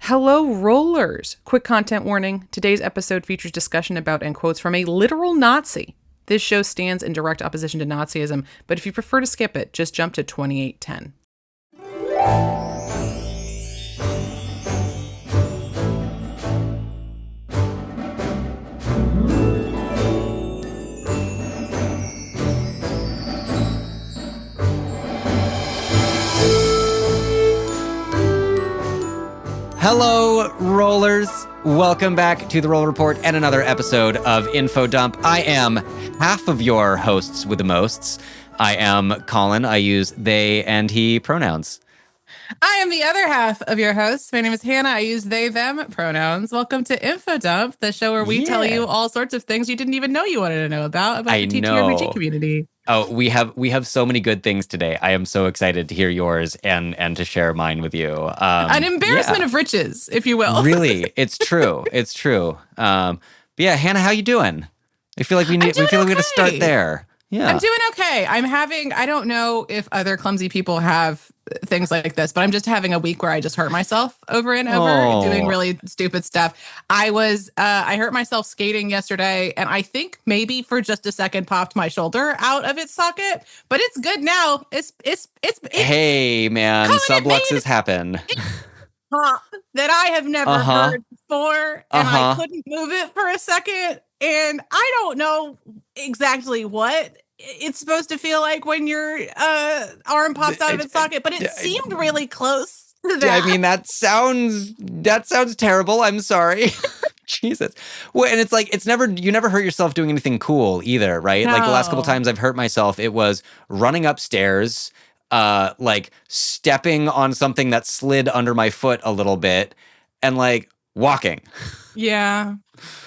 Hello, rollers! Quick content warning. Today's episode features discussion about and quotes from a literal Nazi. This show stands in direct opposition to Nazism, but if you prefer to skip it, just jump to 2810. Hello, rollers. Welcome back to the Roll Report and another episode of Infodump. I am half of your hosts with the mosts. I am Colin. I use they and he pronouns. I am the other half of your hosts. My name is Hannah. I use they, them pronouns. Welcome to Infodump, the show where we tell you all sorts of things you didn't even know you wanted to know about the TTRPG community. Oh, we have so many good things today. I am so excited to hear yours and to share mine with you. An embarrassment of riches, if you will. Really, it's true. It's true. But yeah, Hannah, how you doing? I feel like we got to start there. Yeah, I'm doing okay. I don't know if other clumsy people have things like this, but I'm just having a week where I just hurt myself over and over doing really stupid stuff. I hurt myself skating yesterday, and I think maybe for just a second popped my shoulder out of its socket, but it's good now. It's hey man, subluxes happen. That I have never heard before, and I couldn't move it for a second, and I don't know exactly what it's supposed to feel like when your arm pops out of its socket, but it seemed really close to that. I mean, that sounds terrible. I'm sorry. Jesus. Well, and it's like you never hurt yourself doing anything cool either, right? No. Like the last couple times I've hurt myself, it was running upstairs, like stepping on something that slid under my foot a little bit, and like walking. Yeah.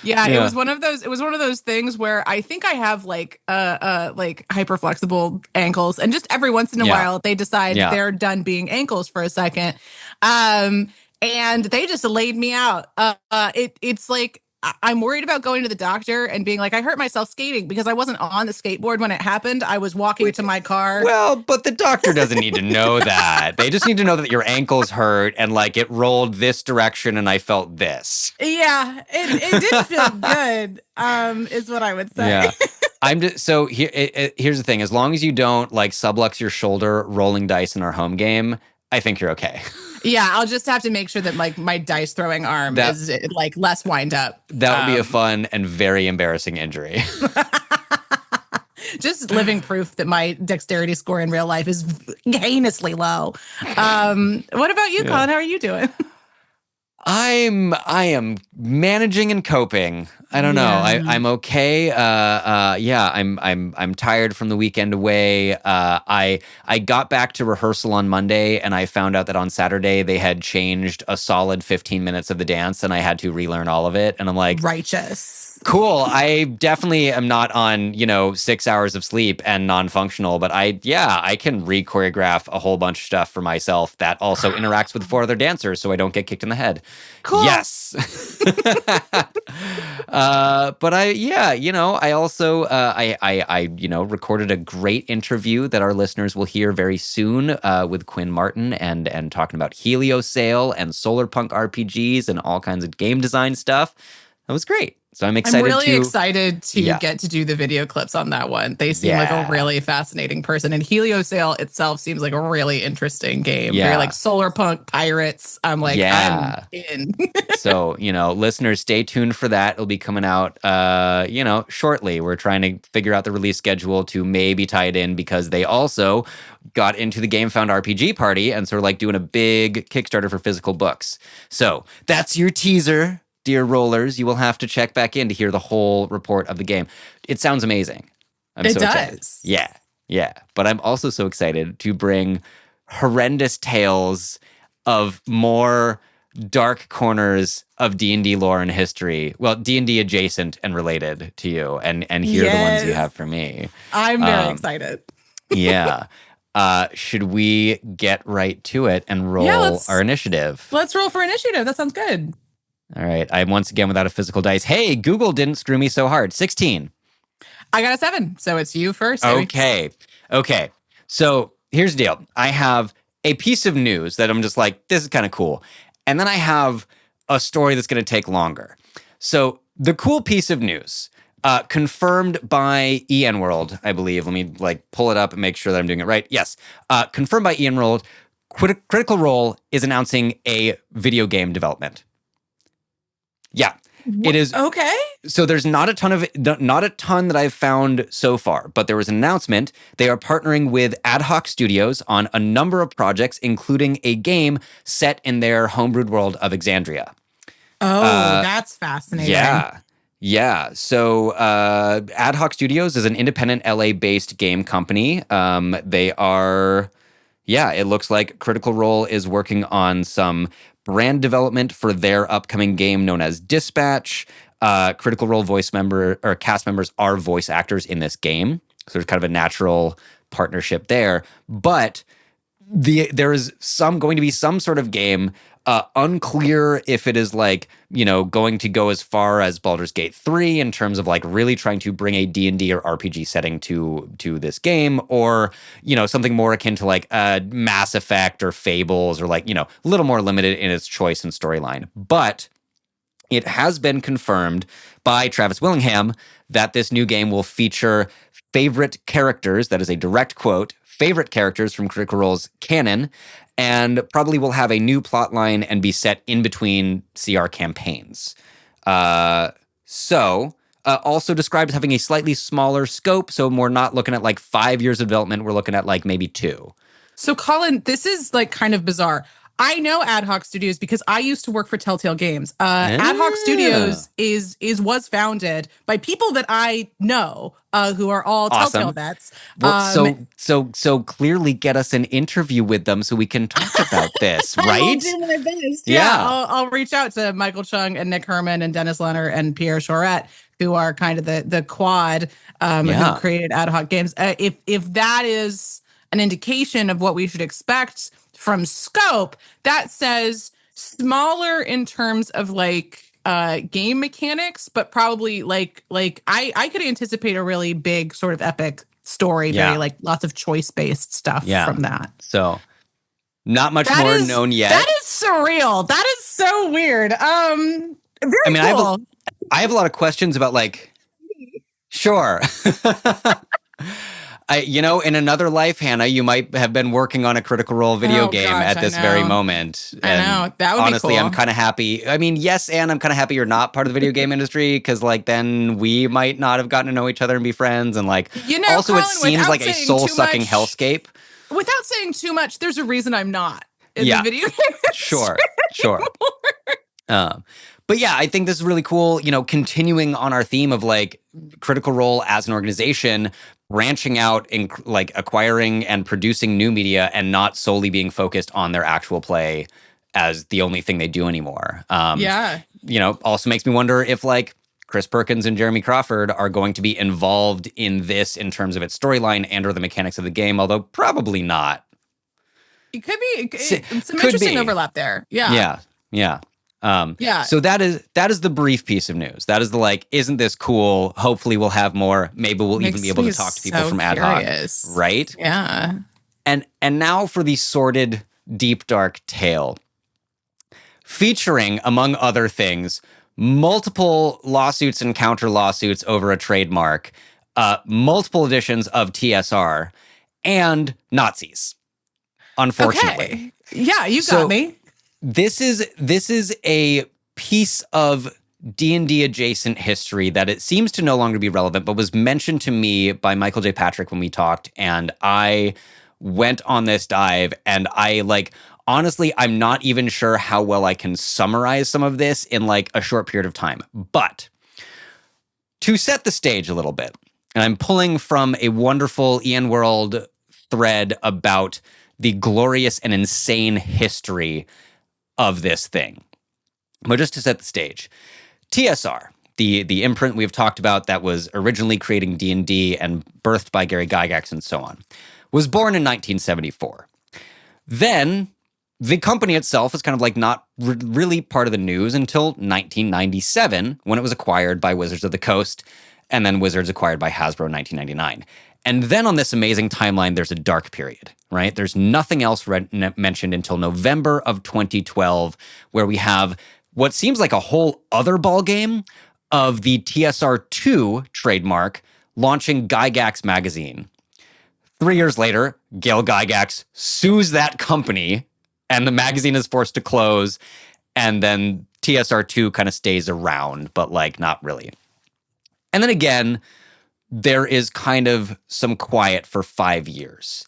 It was one of those things where I think I have like hyper flexible ankles, and just every once in a while they decide they're done being ankles for a second. And they just laid me out. It's like I'm worried about going to the doctor and being like, I hurt myself skating, because I wasn't on the skateboard when it happened. I was walking to my car. Well, but the doctor doesn't need to know that. They just need to know that your ankles hurt and like it rolled this direction and I felt this. Yeah, it did feel good, is what I would say. Yeah. Here's the thing. As long as you don't like sublux your shoulder rolling dice in our home game, I think you're okay. Yeah, I'll just have to make sure that like my dice throwing arm is like less wind up. That would be a fun and very embarrassing injury. Just living proof that my dexterity score in real life is heinously low. What about you, Colin? How are you doing? I am managing and coping. I don't know. I'm okay. I'm tired from the weekend away. I got back to rehearsal on Monday, and I found out that on Saturday they had changed a solid 15 minutes of the dance, and I had to relearn all of it. And I'm like, righteous. Cool. I definitely am not on, 6 hours of sleep and non-functional, but I can re-choreograph a whole bunch of stuff for myself that also interacts with 4 other dancers so I don't get kicked in the head. Cool. Yes. But I also recorded a great interview that our listeners will hear very soon with Quinn Martin and talking about Heliosail and solar punk RPGs and all kinds of game design stuff. That was great. So I'm excited. I'm really excited to get to do the video clips on that one. They seem like a really fascinating person. And Heliosail itself seems like a really interesting game. Yeah. Very like solar punk pirates. I'm like, I'm in. So, listeners, stay tuned for that. It'll be coming out, shortly. We're trying to figure out the release schedule to maybe tie it in, because they also got into the Game Found RPG party and sort of like doing a big Kickstarter for physical books. So that's your teaser. Dear rollers, you will have to check back in to hear the whole report of the game. It sounds amazing. It does. Yeah. But I'm also so excited to bring horrendous tales of more dark corners of D&D lore and history. Well, D&D adjacent and related to you, and hear the ones you have for me. I'm very excited. Yeah. Should we get right to it and roll our initiative? Let's roll for initiative. That sounds good. All right. I'm once again without a physical dice. Hey, Google didn't screw me so hard. 16. I got a 7, so it's you first. Okay. So here's the deal. I have a piece of news that I'm just like, this is kind of cool. And then I have a story that's going to take longer. So the cool piece of news, confirmed by EN World, I believe. Let me pull it up and make sure that I'm doing it right. Yes. Confirmed by EN World, Critical Role is announcing a video game development. Yeah. It is okay. So there's not a ton that I've found so far, but there was an announcement. They are partnering with Ad Hoc Studios on a number of projects, including a game set in their homebrewed world of Exandria. Oh, that's fascinating. Yeah. So Ad Hoc Studios is an independent LA-based game company. They are, it looks like Critical Role is working on some brand development for their upcoming game known as Dispatch. Critical Role cast members are voice actors in this game. So there's kind of a natural partnership there. But there is going to be some sort of game, unclear if it is going to go as far as Baldur's Gate 3 in terms of really trying to bring a D&D or RPG setting to this game, or something more akin to Mass Effect or Fables, or a little more limited in its choice and storyline. But it has been confirmed by Travis Willingham that this new game will feature favorite characters, that is a direct quote, favorite characters from Critical Role's canon, and probably will have a new plot line and be set in between CR campaigns. Also described as having a slightly smaller scope, so we're not looking at 5 years of development, we're looking at maybe 2. So Colin, this is kind of bizarre. I know Ad Hoc Studios because I used to work for Telltale Games. Ad Hoc Studios was founded by people that I know who are all Telltale vets. Well, so clearly get us an interview with them so we can talk about this, right? I'll do my best. Yeah. I'll reach out to Michael Chung and Nick Herman and Dennis Lenner and Pierre Choret, who are kind of the quad who created Ad Hoc Games. If that is an indication of what we should expect from scope, that says smaller in terms of game mechanics, but probably I could anticipate a really big sort of epic story, very lots of choice based stuff from that. So not much more known yet. That is surreal. That is so weird. Very cool. I have a lot of questions about sure. In another life, Hannah, you might have been working on a Critical Role video game at this very moment. I know. That would honestly, be cool. I'm kind of happy. I mean, yes, and I'm kind of happy you're not part of the video game industry, because then we might not have gotten to know each other and be friends. And also, Colin, it seems like a soul-sucking hellscape. Without saying too much, there's a reason I'm not in the video game industry Sure. But yeah, I think this is really cool, continuing on our theme of Critical Role as an organization, branching out and acquiring and producing new media and not solely being focused on their actual play as the only thing they do anymore. Also makes me wonder if Chris Perkins and Jeremy Crawford are going to be involved in this in terms of its storyline and or the mechanics of the game, although probably not. It could be some interesting overlap there. Yeah. So that is the brief piece of news. That is the isn't this cool? Hopefully we'll have more. Maybe we'll even be able to talk to people from Ad Hoc. Right? Yeah. And now for the sordid, deep, dark tale. Featuring, among other things, multiple lawsuits and counter lawsuits over a trademark, multiple editions of TSR, and Nazis. Unfortunately. Okay. Yeah, you got me. This is a piece of D&D adjacent history that it seems to no longer be relevant, but was mentioned to me by Michael J. Patrick when we talked, and I went on this dive, and honestly, I'm not even sure how well I can summarize some of this in a short period of time. But to set the stage a little bit, and I'm pulling from a wonderful EN World thread about the glorious and insane history of this thing. But just to set the stage, TSR, the imprint we've talked about that was originally creating D&D and birthed by Gary Gygax and so on, was born in 1974. Then the company itself was kind of not really part of the news until 1997, when it was acquired by Wizards of the Coast, and then Wizards acquired by Hasbro in 1999. And then on this amazing timeline, there's a dark period, right? There's nothing else mentioned until November of 2012, where we have what seems like a whole other ballgame of the TSR2 trademark launching Gygax magazine. 3 years later, Gail Gygax sues that company, and the magazine is forced to close, and then TSR2 kind of stays around, but like not really. And then again, there is kind of some quiet for 5 years.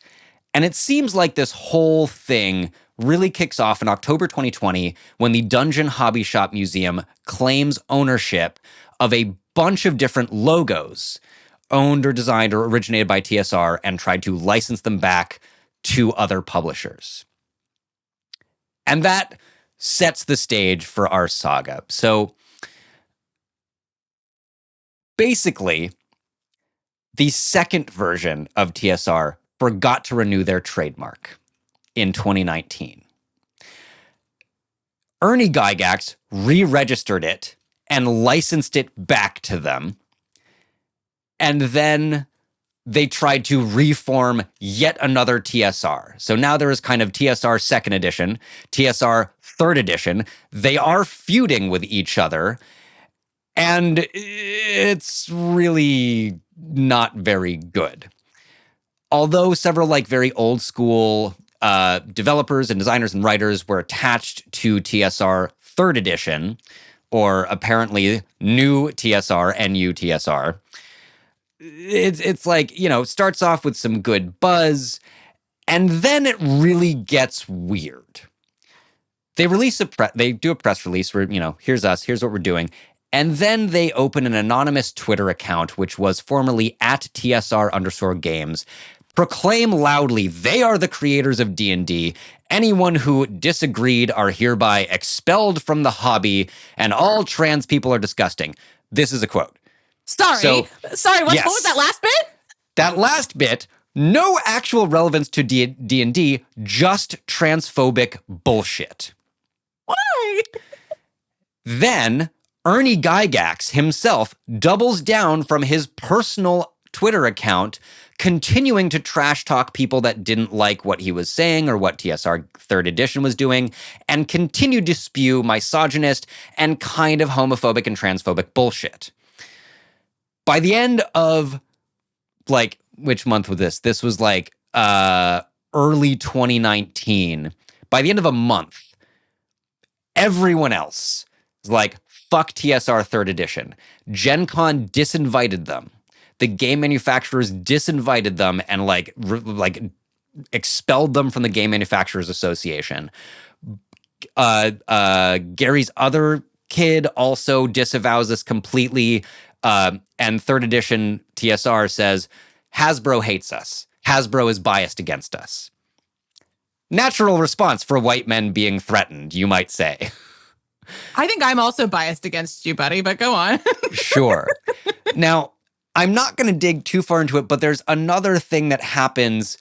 And it seems like this whole thing really kicks off in October 2020 when the Dungeon Hobby Shop Museum claims ownership of a bunch of different logos owned or designed or originated by TSR and tried to license them back to other publishers. And that sets the stage for our saga. So basically, the second version of TSR forgot to renew their trademark in 2019. Ernie Gygax re-registered it and licensed it back to them. And then they tried to reform yet another TSR. So now there is kind of TSR second edition, TSR third edition. They are feuding with each other. And it's really not very good. Although several like very old school developers and designers and writers were attached to TSR third edition, or apparently new TSR, NU TSR, it's like, you know, starts off with some good buzz, and then it really gets weird. They do a press release where, you know, here's us, here's what we're doing. And then they open an anonymous Twitter account, which was formerly at TSR_games, proclaim loudly they are the creators of D&D. Anyone who disagreed are hereby expelled from the hobby, and all trans people are disgusting. This is a quote. Sorry, what was that last bit? That last bit, no actual relevance to D&D, just transphobic bullshit. Why? Then Ernie Gygax himself doubles down from his personal Twitter account, continuing to trash talk people that didn't like what he was saying or what TSR third edition was doing, and continued to spew misogynist and kind of homophobic and transphobic bullshit. By the end of, like, which month was this? This was like early 2019. By the end of a month, everyone else is like, fuck TSR third edition. Gen Con disinvited them. The game manufacturers disinvited them and like expelled them from the Game Manufacturers Association. Gary's other kid also disavows this completely. And third edition TSR says, Hasbro hates us. Hasbro is biased against us. Natural response for white men being threatened, you might say. I think I'm also biased against you, buddy, but go on. Sure. Now, I'm not going to dig too far into it, but there's another thing that happens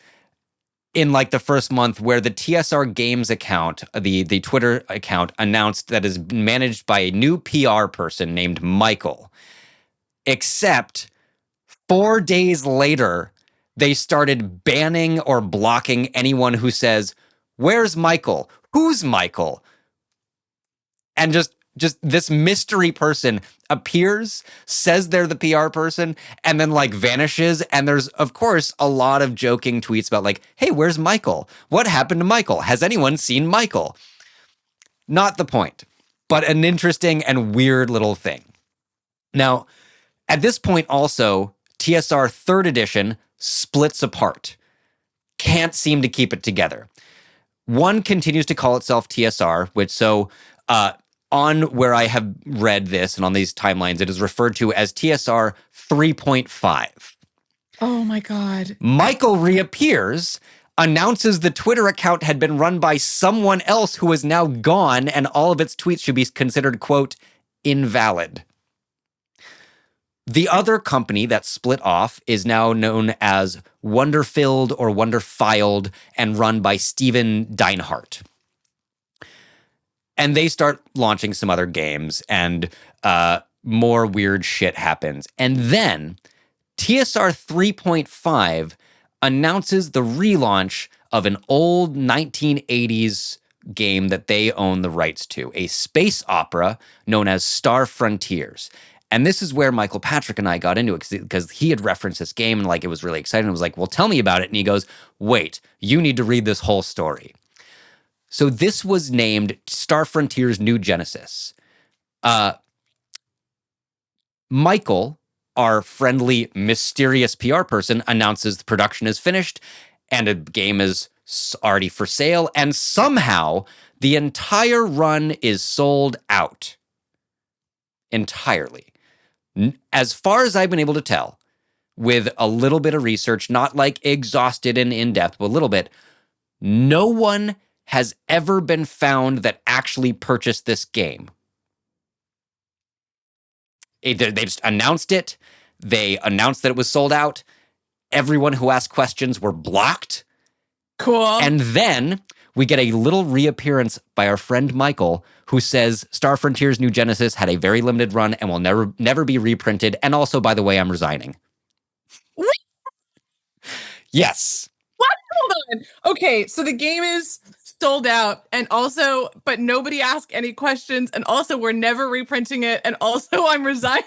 in like the first month where the TSR Games account, the Twitter account, announced that is managed by a new PR person named Michael. Except 4 days later, they started banning or blocking anyone who says, "Where's Michael? Who's Michael?" And just this mystery person appears, says they're the PR person, and then like vanishes. And there's, of course, a lot of joking tweets about like, hey, where's Michael? What happened to Michael? Has anyone seen Michael? Not the point, but an interesting and weird little thing. Now, at this point also, TSR third edition splits apart. Can't seem to keep it together. One continues to call itself TSR, which on where I have read this and on these timelines, it is referred to as TSR 3.5. Oh my God. Michael reappears, announces the Twitter account had been run by someone else who is now gone, and all of its tweets should be considered, quote, invalid. The other company that split off is now known as Wonderfilled or Wonderfiled and run by Steven Deinhardt. And they start launching some other games and more weird shit happens. And then TSR 3.5 announces the relaunch of an old 1980s game that they own the rights to, a space opera known as Star Frontiers. And this is where Michael Patrick and I got into it because he had referenced this game and like it was really exciting. I was like, well, tell me about it. And he goes, wait, you need to read this whole story. So this was named Star Frontiers New Genesis. Michael, our friendly, mysterious PR person, announces the production is finished and a game is already for sale. And somehow the entire run is sold out. Entirely. As far as I've been able to tell, with a little bit of research, not like exhausted and in-depth, but a little bit, no one has ever been found that actually purchased this game. They just announced it. They announced that it was sold out. Everyone who asked questions were blocked. Cool. And then we get a little reappearance by our friend Michael, who says Star Frontiers New Genesis had a very limited run and will never be reprinted. And also, by the way, I'm resigning. What? Yes. What? Hold on. Okay, so the game is sold out, and also, but nobody asked any questions, and also we're never reprinting it, and also I'm resigning.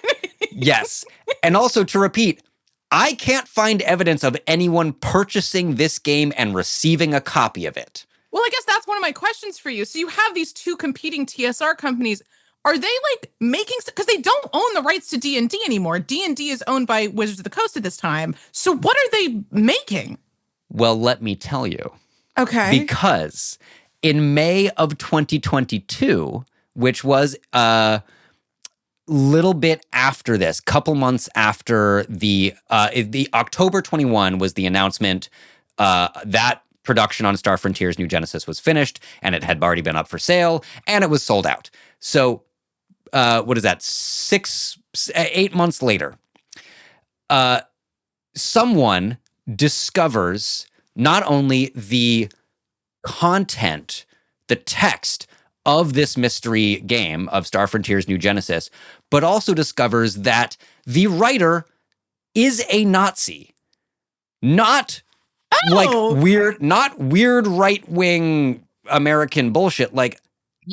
Yes. And also, to repeat, I can't find evidence of anyone purchasing this game and receiving a copy of it. Well, I guess that's one of my questions for you. So you have these two competing TSR companies. Are they like making, because they don't own the rights to D&D anymore. D&D is owned by Wizards of the Coast at this time. So what are they making? Well, let me tell you. Okay. Because in May of 2022, which was a little bit after this, couple months after the October 21 was the announcement that production on Star Frontiers New Genesis was finished, and it had already been up for sale, and it was sold out. So, what is that? 8 months later, someone discovers not only the content, the text of this mystery game of Star Frontiers New Genesis, but also discovers that the writer is a Nazi. Not like weird right-wing American bullshit, like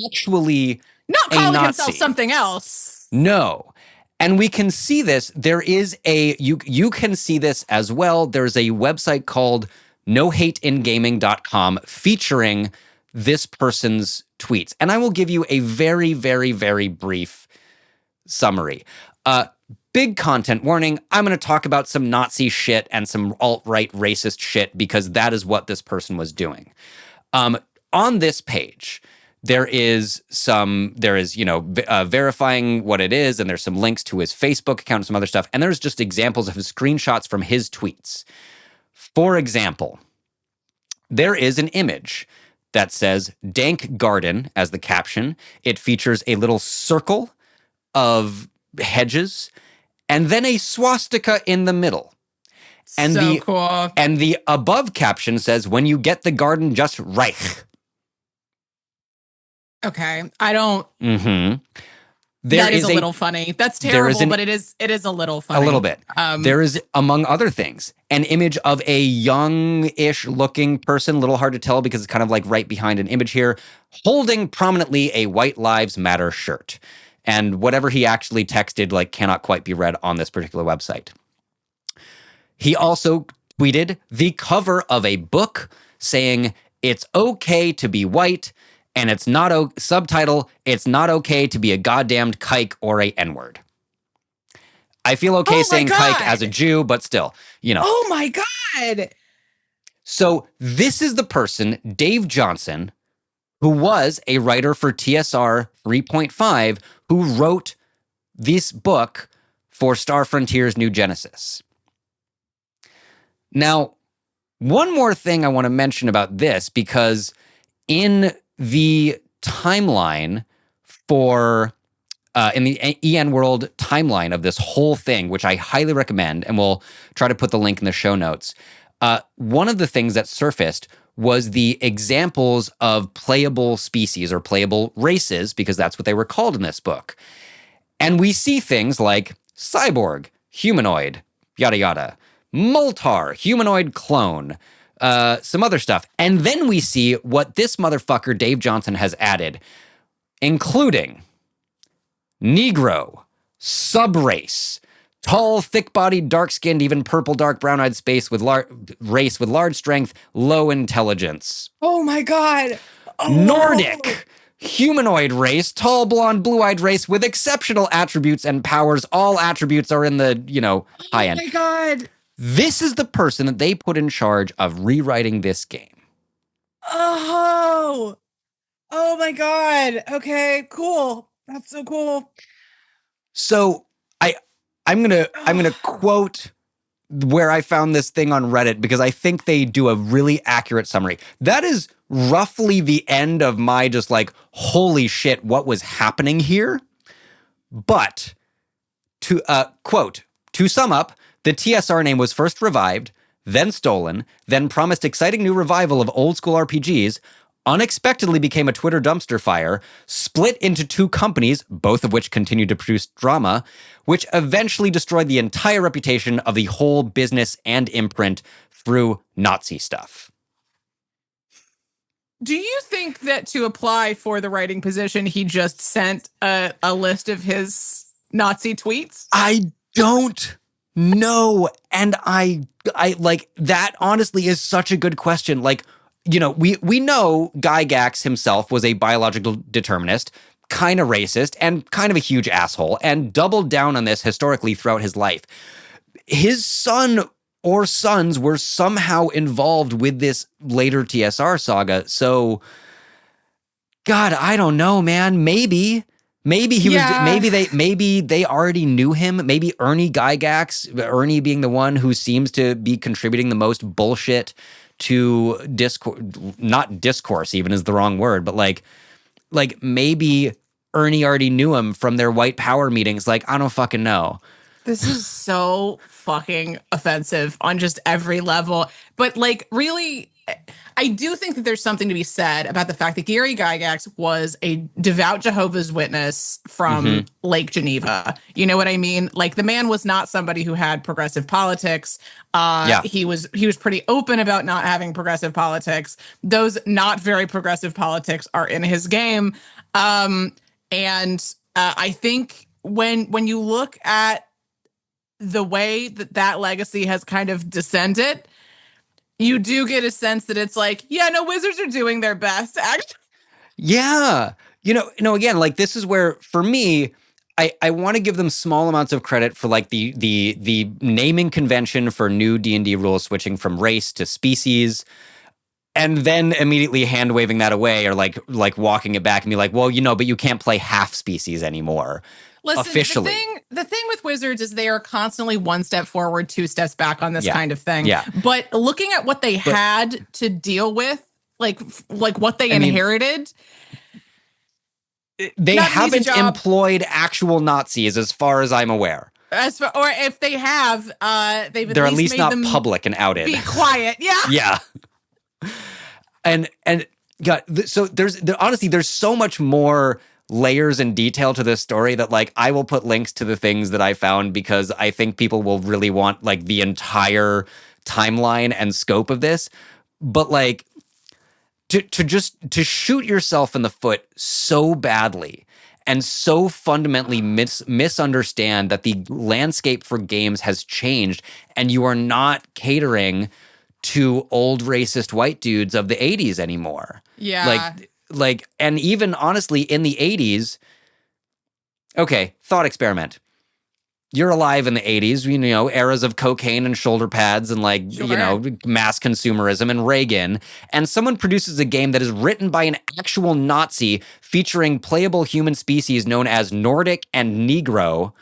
actually not calling himself something else. No. And we can see this. There is you can see this as well. There's a website called nohateingaming.com featuring this person's tweets. And I will give you a very, very, very brief summary. Big content warning. I'm going to talk about some Nazi shit and some alt-right racist shit because that is what this person was doing. On this page, there is verifying what it is, and there's some links to his Facebook account and some other stuff. And there's just examples of his screenshots from his tweets. For example, there is an image that says Dank Garden as the caption. It features a little circle of hedges and then a swastika in the middle. And cool. And the above caption says, when you get the garden just right. Okay. I don't. Mm-hmm. That is a little funny. That's terrible, but it is a little funny. A little bit. There is, among other things, an image of a young-ish looking person, a little hard to tell because it's kind of like right behind an image here, holding prominently a White Lives Matter shirt. And whatever he actually texted like cannot quite be read on this particular website. He also tweeted the cover of a book saying, "It's okay to be white," and it's not subtitle, "It's not okay to be a goddamned kike or a N-word." I feel okay saying kike as a Jew, but still, you know. Oh my God. So this is the person, Dave Johnson, who was a writer for TSR 3.5, who wrote this book for Star Frontiers New Genesis. Now, one more thing I want to mention about this, because in the timeline for, in the EN World timeline of this whole thing, which I highly recommend, and we'll try to put the link in the show notes, one of the things that surfaced was the examples of playable species or playable races, because that's what they were called in this book. And we see things like cyborg, humanoid, yada yada. Moltar, humanoid clone, some other stuff. And then we see what this motherfucker, Dave Johnson, has added, including Negro, subrace, tall, thick-bodied, dark-skinned, even purple, dark, brown-eyed race with large strength, low intelligence. Oh my God. Oh. Nordic, humanoid race, tall, blonde, blue-eyed race with exceptional attributes and powers. All attributes are in the, high end. Oh my God. This is the person that they put in charge of rewriting this game. Oh my God. Okay, cool. That's so cool. So I'm gonna quote where I found this thing on Reddit because I think they do a really accurate summary. That is roughly the end of my just like, holy shit, what was happening here? But to quote, to sum up, the TSR name was first revived, then stolen, then promised exciting new revival of old school RPGs, unexpectedly became a Twitter dumpster fire, split into two companies, both of which continued to produce drama, which eventually destroyed the entire reputation of the whole business and imprint through Nazi stuff. Do you think that to apply for the writing position, he just sent a list of his Nazi tweets? I don't know. And I like that honestly is such a good question. Like, we know Gygax himself was a biological determinist, kind of racist, and kind of a huge asshole, and doubled down on this historically throughout his life. His son or sons were somehow involved with this later TSR saga. So, God, I don't know, man. Maybe he was. Maybe they already knew him. Maybe Ernie Gygax, Ernie being the one who seems to be contributing the most bullshit to discourse. Not discourse, even is the wrong word, but like maybe Ernie already knew him from their white power meetings. Like, I don't fucking know. This is so fucking offensive on just every level. But like, really, I do think that there's something to be said about the fact that Gary Gygax was a devout Jehovah's Witness from Lake Geneva. You know what I mean? Like, the man was not somebody who had progressive politics. He was pretty open about not having progressive politics. Those not very progressive politics are in his game. And I think when you look at the way that legacy has kind of descended, you do get a sense that it's like, yeah, no, Wizards are doing their best, actually. Yeah. Again, like, this is where, for me, I want to give them small amounts of credit for like the naming convention for new D&D rules switching from race to species, and then immediately hand waving that away, or like walking it back and be like, well, but you can't play half species anymore. Listen, officially. The thing with Wizards is they are constantly one step forward, two steps back on this kind of thing. Yeah. But looking at what they had to deal with, like what they inherited, they haven't employed actual Nazis, as far as I'm aware. Or if they have, they're at least not public and outed. Be quiet, yeah. Yeah. And God, so honestly, there's so much more layers and detail to this story that, like, I will put links to the things that I found because I think people will really want like the entire timeline and scope of this. But like, to shoot yourself in the foot so badly and so fundamentally misunderstand that the landscape for games has changed and you are not catering to old racist white dudes of the 80s anymore. Yeah. Like, and even honestly, in the 80s, okay, thought experiment. You're alive in the 80s, eras of cocaine and shoulder pads and like, mass consumerism and Reagan. And someone produces a game that is written by an actual Nazi featuring playable human species known as Nordic and Negro.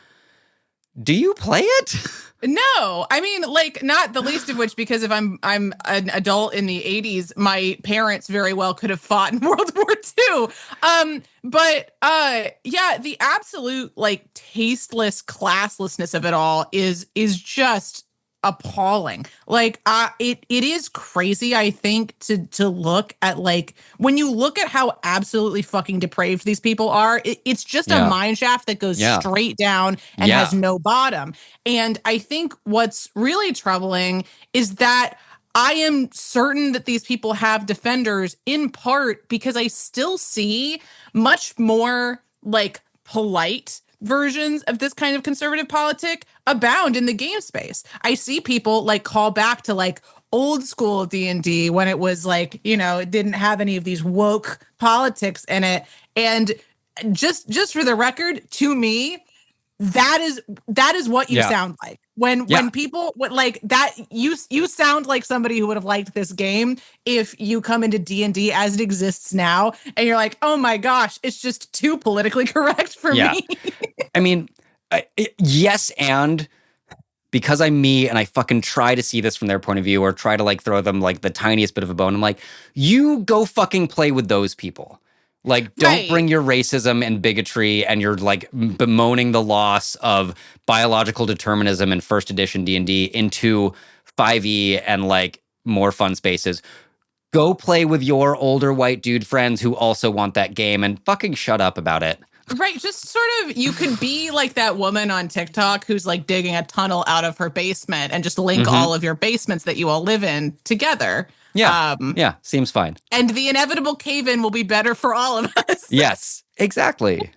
Do you play it? No, I mean, like, not the least of which because if I'm an adult in the 80s, my parents very well could have fought in World War II. But the absolute like tasteless classlessness of it all is just appalling. Like it is crazy, I think, to look at, like, when you look at how absolutely fucking depraved these people are, it's just a mine shaft that goes straight down and has no bottom. And I think what's really troubling is that I am certain that these people have defenders, in part because I still see much more like polite versions of this kind of conservative politic abound in the game space. I see people like call back to like old school D&D when it was like, you know, it didn't have any of these woke politics in it. And just for the record, to me, that is what you sound like when people like that. You sound like somebody who would have liked this game if you come into D&D as it exists now and you're like, oh my gosh, it's just too politically correct for me. I mean, yes, and because I'm me and I fucking try to see this from their point of view or try to like throw them like the tiniest bit of a bone, I'm like, you go fucking play with those people. Like, don't bring your racism and bigotry and you're like bemoaning the loss of biological determinism in first edition D&D into 5e and like more fun spaces. Go play with your older white dude friends who also want that game and fucking shut up about it. Right. Just sort of, you could be like that woman on TikTok who's like digging a tunnel out of her basement and just link all of your basements that you all live in together. Yeah. Seems fine. And the inevitable cave-in will be better for all of us. Yes, exactly.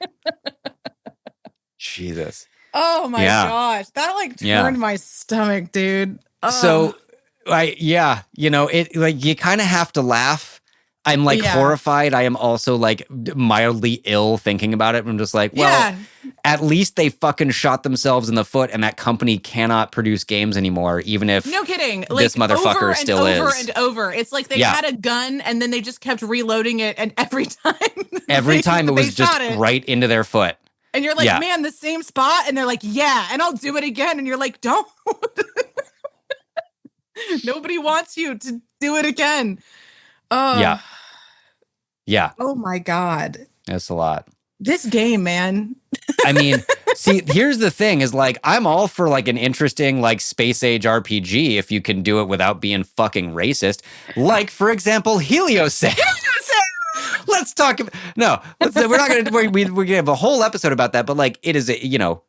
Jesus. Oh my gosh. That like turned my stomach, dude. So you know, it like you kind of have to laugh. I'm like horrified. I am also like mildly ill thinking about it. I'm just like, well, at least they fucking shot themselves in the foot and that company cannot produce games anymore, even if no kidding. This like, motherfucker still is. Over and over. It's like they had a gun and then they just kept reloading it. And every time it was just right into their foot. And you're like, man, the same spot? And they're like, yeah, and I'll do it again. And you're like, don't. Nobody wants you to do it again. Oh. Yeah. Oh my God. That's a lot. This game, man. I mean, see, here's the thing is like, I'm all for like an interesting like space age RPG if you can do it without being fucking racist. Like, for example, Heliosync. Let's talk about, we're not going to, we're going to have a whole episode about that, but like it is a, you know,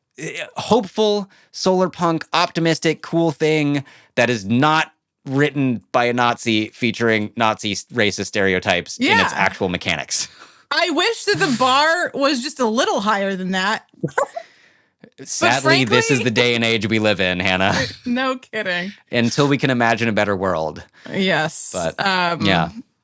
hopeful, solar punk, optimistic, cool thing that is not written by a Nazi featuring Nazi racist stereotypes in its actual mechanics. I wish that the bar was just a little higher than that. Sadly, frankly, this is the day and age we live in, Hannah. No kidding. Until we can imagine a better world. Yes. But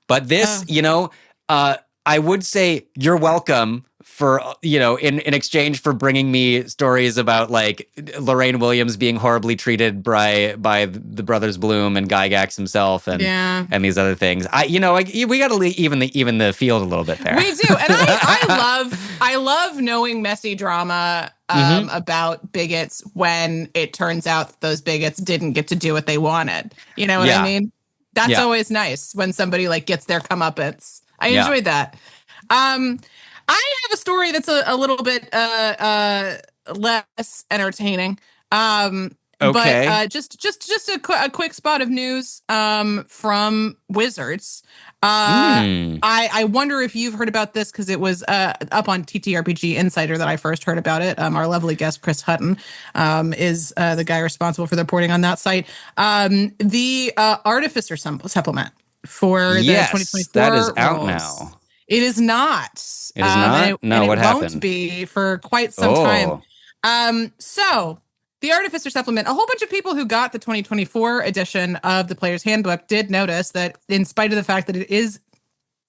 But this, you know, I would say you're welcome for, you know, in exchange for bringing me stories about like Lorraine Williams being horribly treated by the brothers Bloom and Gygax himself and these other things. We got to even the field a little bit there. We do, and I love knowing messy drama about bigots when it turns out those bigots didn't get to do what they wanted. You know what I mean? That's always nice when somebody like gets their comeuppance. I enjoyed that. I have a story that's a little bit less entertaining. But just a quick spot of news from Wizards. I wonder if you've heard about this because it was up on TTRPG Insider that I first heard about it. Our lovely guest Chris Hutton is the guy responsible for the reporting on that site. The Artificer supplement for the 2024 that is out rolls. Now. It is not. It is not? No, what happened? It won't be for quite some time. So the Artificer supplement, a whole bunch of people who got the 2024 edition of the Player's Handbook did notice that in spite of the fact that it is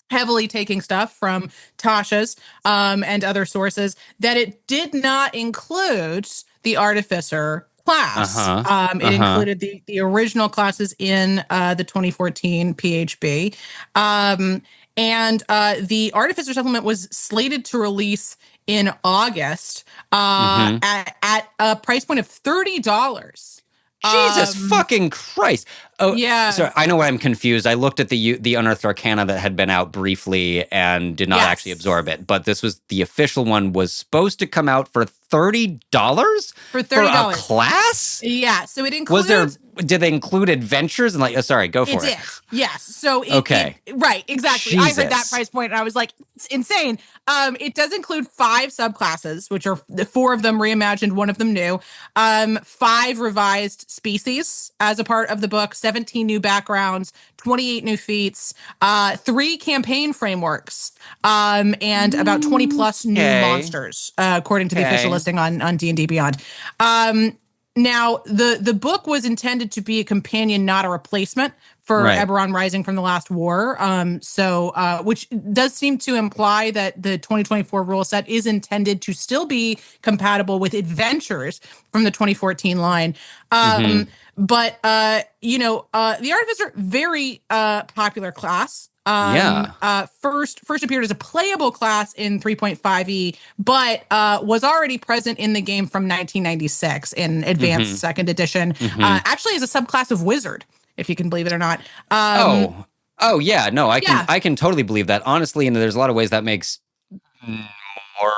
heavily taking stuff from Tasha's and other sources, that it did not include the Artificer class. It included the original classes in the 2014 PHB. And the Artificer supplement was slated to release in August at a price point of $30. Jesus fucking Christ. Oh, yeah. so I know why I'm confused. I looked at the Unearthed Arcana that had been out briefly and did not actually absorb it. But this was the official one was supposed to come out for $30 for $30 a class. Yeah, so it includes. Did they include adventures and sorry, go for it. It did, yes. So okay, right, exactly. Jesus. I heard that price point and I was like, it's insane. It does include 5 subclasses, which are 4 of them reimagined, 1 of them new. 5 revised species as a part of the book, 17 new backgrounds, 28 new feats, 3 campaign frameworks, and about 20 plus new monsters, according to the official listing on D&D Beyond. Now, the book was intended to be a companion, not a replacement for Eberron Rising from the Last War. Which does seem to imply that the 2024 rule set is intended to still be compatible with adventures from the 2014 line. But the Artificer, very popular class. First appeared as a playable class in 3.5e, but was already present in the game from 1996 in Advanced Second Edition. Actually, as a subclass of Wizard, if you can believe it or not. I can totally believe that, honestly, and there's a lot of ways that makes more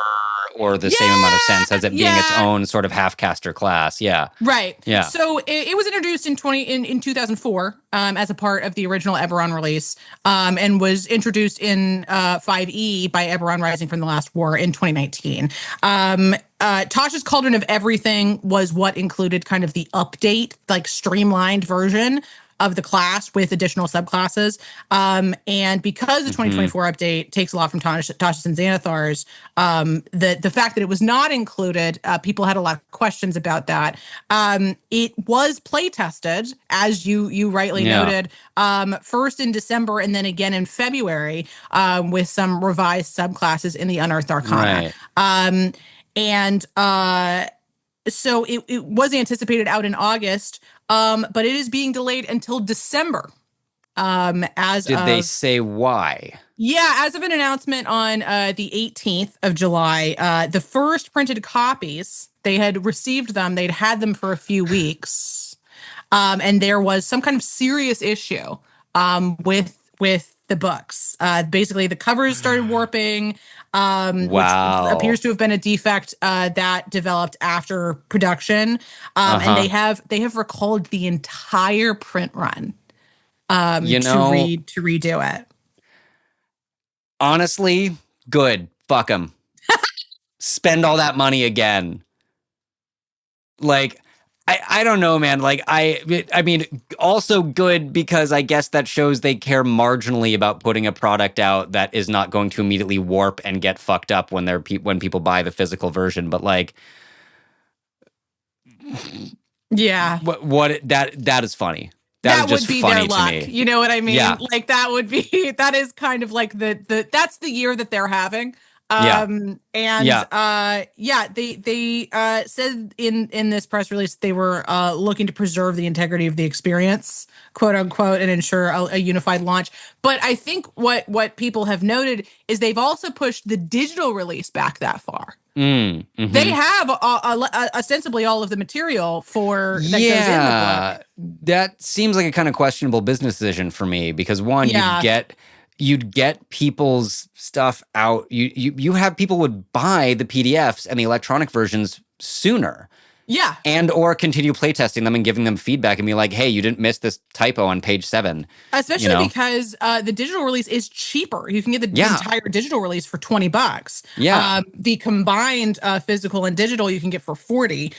or the same amount of sense as it being its own sort of half-caster class. Yeah. Right. Yeah. So it was introduced in 2004 as a part of the original Eberron release, and was introduced in 5e by Eberron Rising from the Last War in 2019. Tasha's Cauldron of Everything was what included kind of the update, like streamlined version of the class with additional subclasses. And because the 2024 update takes a lot from Tasha's and Xanathar's, the fact that it was not included, people had a lot of questions about that. It was play tested, as you rightly noted, first in December and then again in February, with some revised subclasses in the Unearthed Arcana. So it was anticipated out in August, but it is being delayed until December. Did they say why? Yeah, as of an announcement on the 18th of July, the first printed copies, they had received them. They'd had them for a few weeks, and there was some kind of serious issue with the books. Basically, the covers started warping, which appears to have been a defect that developed after production. And they have recalled the entire print run to redo it. Honestly, good. Fuck them. Spend all that money again. I don't know, man. I mean, also good because I guess that shows they care marginally about putting a product out that is not going to immediately warp and get fucked up when people buy the physical version. But that is funny. That would be their luck. You know what I mean? Yeah. That is kind of like that's the year that they're having. They said in this press release they were looking to preserve the integrity of the experience, quote unquote, and ensure a unified launch. But I think what people have noted is they've also pushed the digital release back that far. They have ostensibly all of the material that goes in the book. That seems like a kind of questionable business decision for me because one, you'd get people's stuff out. You have people would buy the PDFs and the electronic versions sooner. Yeah. And or continue playtesting them and giving them feedback and be like, hey, you didn't miss this typo on page 7. Especially because the digital release is cheaper. You can get the entire digital release for $20. Yeah. The combined physical and digital you can get for $40.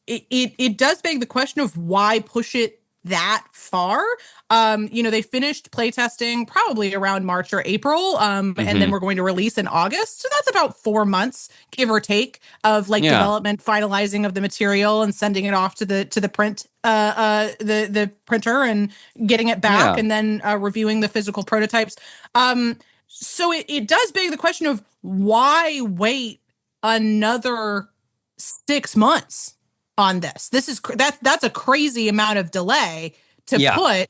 It does beg the question of why push it that far. They finished playtesting probably around March or April, and then we're going to release in August. So that's about 4 months, give or take, of development, finalizing of the material, and sending it off to the print the printer and getting it back, and then reviewing the physical prototypes. So it does beg the question of why wait another 6 months on this. That's a crazy amount of delay to put.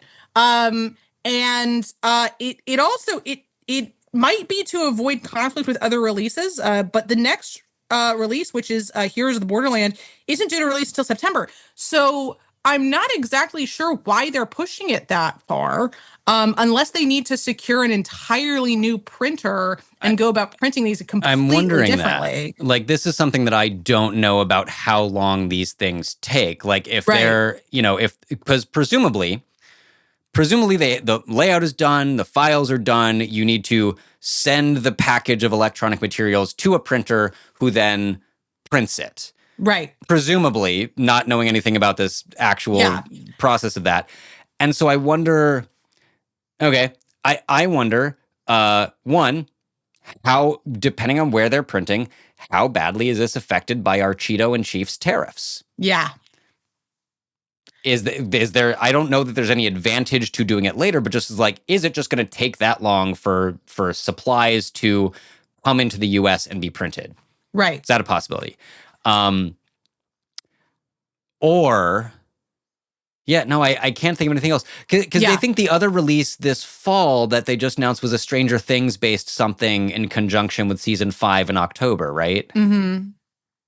It might be to avoid conflict with other releases. But the next release, which is Heroes of the Borderland, isn't due to release until September. So I'm not exactly sure why they're pushing it that far, unless they need to secure an entirely new printer and go about printing these completely I'm wondering differently. that. Like, this is something that I don't know about how long these things take. Like, if they're, because presumably the layout is done, the files are done. You need to send the package of electronic materials to a printer who then prints it. Right. Presumably, not knowing anything about this actual process of that. And so I wonder, I wonder, one, how, depending on where they're printing, how badly is this affected by our Cheeto and Chiefs tariffs? Yeah. Is there, I don't know that there's any advantage to doing it later, but just like, is it just going to take that long for supplies to come into the US and be printed? Right. Is that a possibility? Or, I can't think of anything else. Because they think the other release this fall that they just announced was a Stranger Things based something in conjunction with season 5 in October, right? Mm-hmm.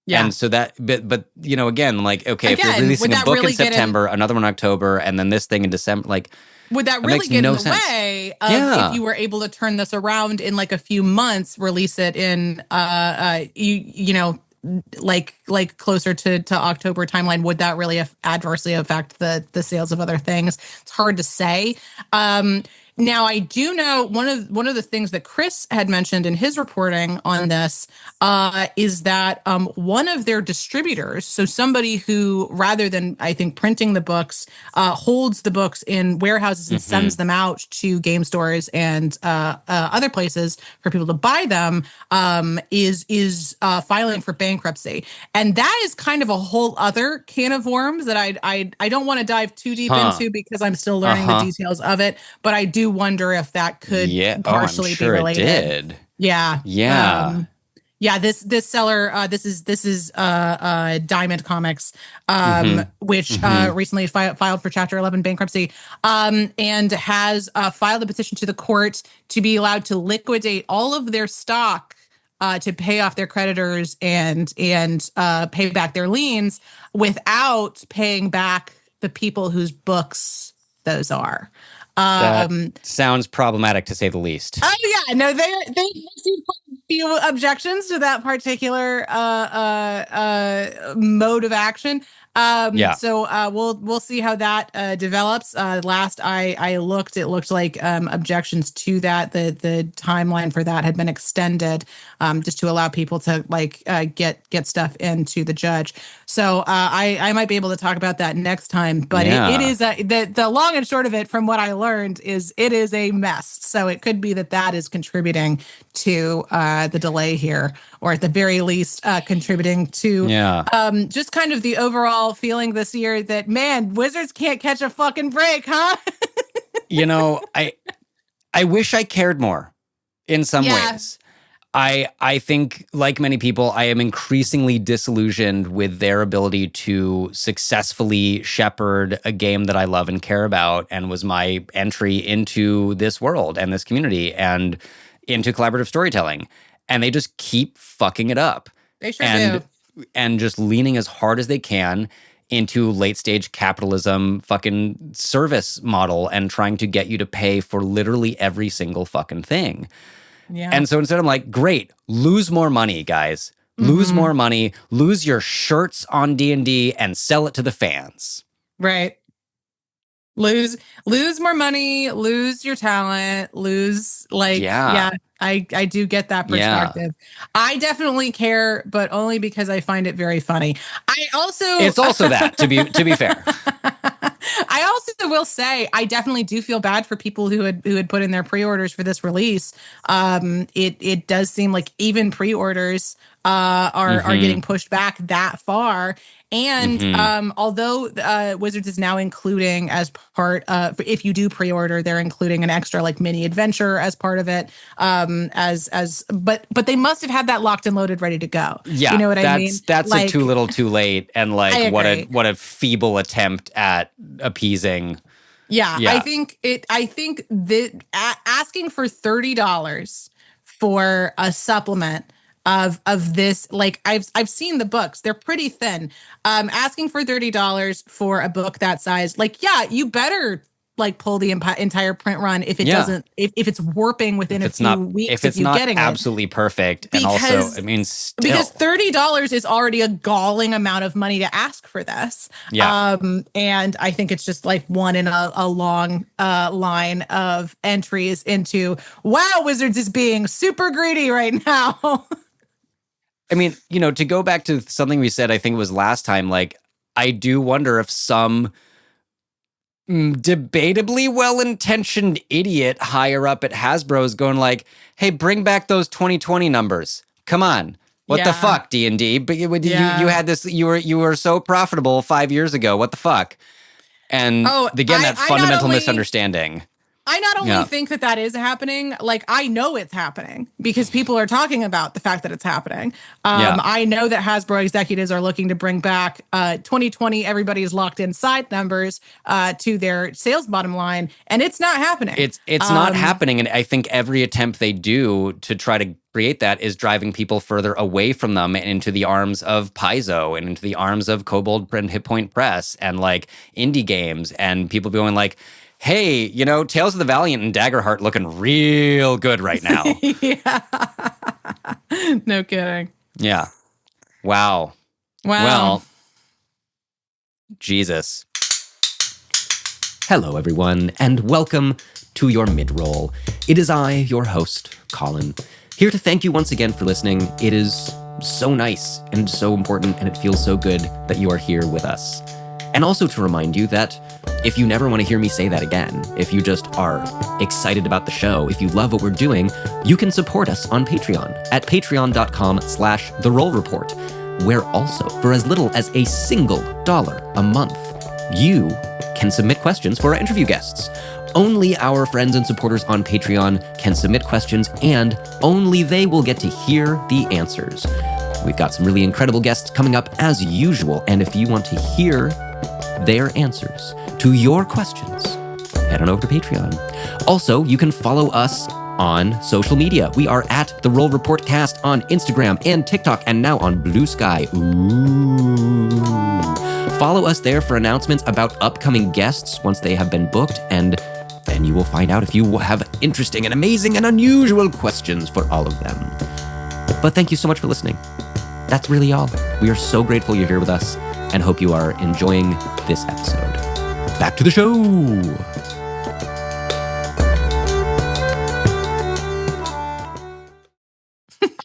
Yeah. And so that, but again, like, okay, if you're releasing a book in September, another one in October, and then this thing in December, like, would that really get in the way of if you were able to turn this around in like a few months, release it in, like closer to October timeline? Would that really adversely affect the sales of other things? It's hard to say. Now, I do know one of the things that Chris had mentioned in his reporting on this is that one of their distributors, so somebody who, rather than, I think, printing the books, holds the books in warehouses and sends them out to game stores and other places for people to buy them, is filing for bankruptcy. And that is kind of a whole other can of worms that I don't want to dive too deep into because I'm still learning the details of it. But I do wonder if that could partially be related. It did. Yeah. This seller, this is Diamond Comics, which recently filed for Chapter 11 bankruptcy, and has filed a petition to the court to be allowed to liquidate all of their stock to pay off their creditors and pay back their liens without paying back the people whose books those are. That sounds problematic, to say the least. Oh yeah, no, they received quite a few objections to that particular mode of action. So we'll see how that develops. Last I looked, it looked like objections to that, the timeline for that had been extended, just to allow people to get stuff into the judge. So I might be able to talk about that next time. But it is the long and short of it, from what I learned, is it is a mess. So it could be that is contributing to the delay here, or at the very least contributing to just kind of the overall feeling this year that, man, Wizards can't catch a fucking break, huh? I wish I cared more in some ways. I think, like many people, I am increasingly disillusioned with their ability to successfully shepherd a game that I love and care about, and was my entry into this world and this community and into collaborative storytelling. And they just keep fucking it up. They sure do. And just leaning as hard as they can into late stage capitalism fucking service model and trying to get you to pay for literally every single fucking thing. Yeah. And so instead I'm like, great, lose more money, guys. Lose more money, lose your shirts on D&D and sell it to the fans. Right. Lose more money, lose your talent, lose I do get that perspective. Yeah. I definitely care, but only because I find it very funny. It's also that, to be fair. I also will say I definitely do feel bad for people who had put in their pre-orders for this release. It does seem like even pre-orders are getting pushed back that far. And although Wizards is now including, as part of, if you do pre-order, they're including an extra mini adventure as part of it. But they must have had that locked and loaded, ready to go. Yeah, you know what I mean? That's a too little, too late, and what a feeble attempt at appeasing. Yeah. I think that asking for $30 for a supplement of this. Like I've seen the books; they're pretty thin. Asking for $30 for a book that size, like, yeah, you better like pull the entire print run if it doesn't, if it's warping within a few weeks, if it's you not getting absolutely perfect. And also, I mean, still. Because $30 is already a galling amount of money to ask for this. Yeah. And I think it's just like one in a long line of entries into, wow, Wizards is being super greedy right now. I mean, you know, to go back to something we said, I think it was last time, like, I do wonder if some debatably well-intentioned idiot higher up at Hasbro is going like, hey, bring back those 2020 numbers. Come on. What the fuck, D&D? But you had this, you were so profitable 5 years ago. What the fuck? And again, that fundamental misunderstanding. I not only think that is happening, like, I know it's happening because people are talking about the fact that it's happening. I know that Hasbro executives are looking to bring back 2020, everybody's locked in side numbers to their sales bottom line, and it's not happening. It's not happening, and I think every attempt they do to try to create that is driving people further away from them and into the arms of Paizo and into the arms of Kobold and Hit Point Press and like indie games, and people going like, hey, you know, Tales of the Valiant and Daggerheart looking real good right now. Yeah. No kidding. Yeah. Wow. Well, Jesus. Hello, everyone, and welcome to your mid-roll. It is I, your host, Colin, here to thank you once again for listening. It is so nice and so important, and it feels so good that you are here with us. And also to remind you that if you never want to hear me say that again, if you just are excited about the show, if you love what we're doing, you can support us on Patreon at patreon.com/therollreport, where also, for as little as a single $1 a month, you can submit questions for our interview guests. Only our friends and supporters on Patreon can submit questions, and only they will get to hear the answers. We've got some really incredible guests coming up as usual, and if you want to hear their answers to your questions, head on over to Patreon. Also, you can follow us on social media. We are at The Roll Report Cast on Instagram and TikTok, and now on Blue Sky. Ooh. Follow us there for announcements about upcoming guests once they have been booked, and then you will find out if you have interesting and amazing and unusual questions for all of them. But thank you so much for listening. That's really all. We are so grateful you're here with us and hope you are enjoying this episode. Back to the show.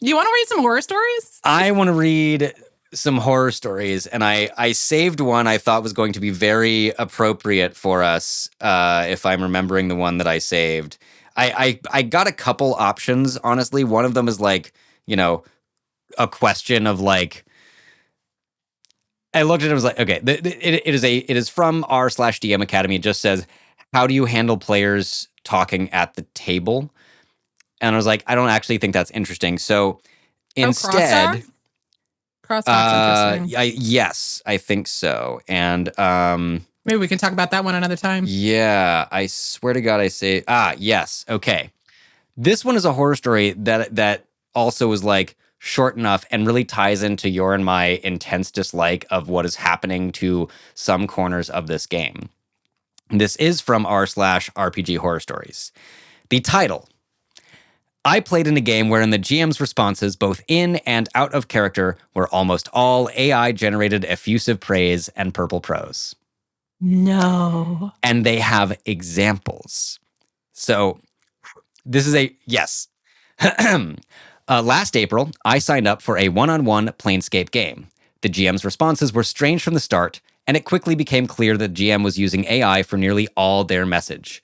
You want to read some horror stories? I want to read some horror stories, and I saved one I thought was going to be very appropriate for us, if I'm remembering the one that I saved. I got a couple options, honestly. One of them is like, you know, a question of like, I looked at it and was like, okay, it is from r/DM Academy. It just says, how do you handle players talking at the table? And I was like, I don't actually think that's interesting. So instead, crosstalk's interesting. Yes, I think so. And maybe we can talk about that one another time. Yeah, I swear to God, I say, yes, okay. This one is a horror story that also is like short enough and really ties into your and my intense dislike of what is happening to some corners of this game. This is from r/RPG Horror Stories. The title: I played in a game wherein the GM's responses, both in and out of character, were almost all AI-generated effusive praise and purple prose. No. And they have examples. So this is yes. Last April, I signed up for a one-on-one Planescape game. The GM's responses were strange from the start, and it quickly became clear that GM was using AI for nearly all their message.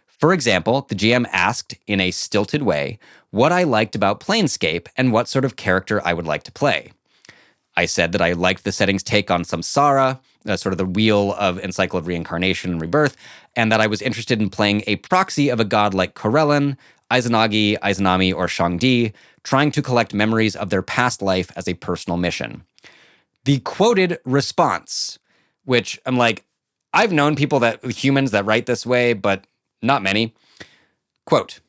For example, the GM asked, in a stilted way, what I liked about Planescape and what sort of character I would like to play. I said that I liked the setting's take on Samsara, sort of the wheel and cycle of reincarnation and rebirth, and that I was interested in playing a proxy of a god like Corellon, Izanagi, Izanami, or Shangdi, trying to collect memories of their past life as a personal mission. The quoted response, which I'm like, I've known humans that write this way, but not many. Quote,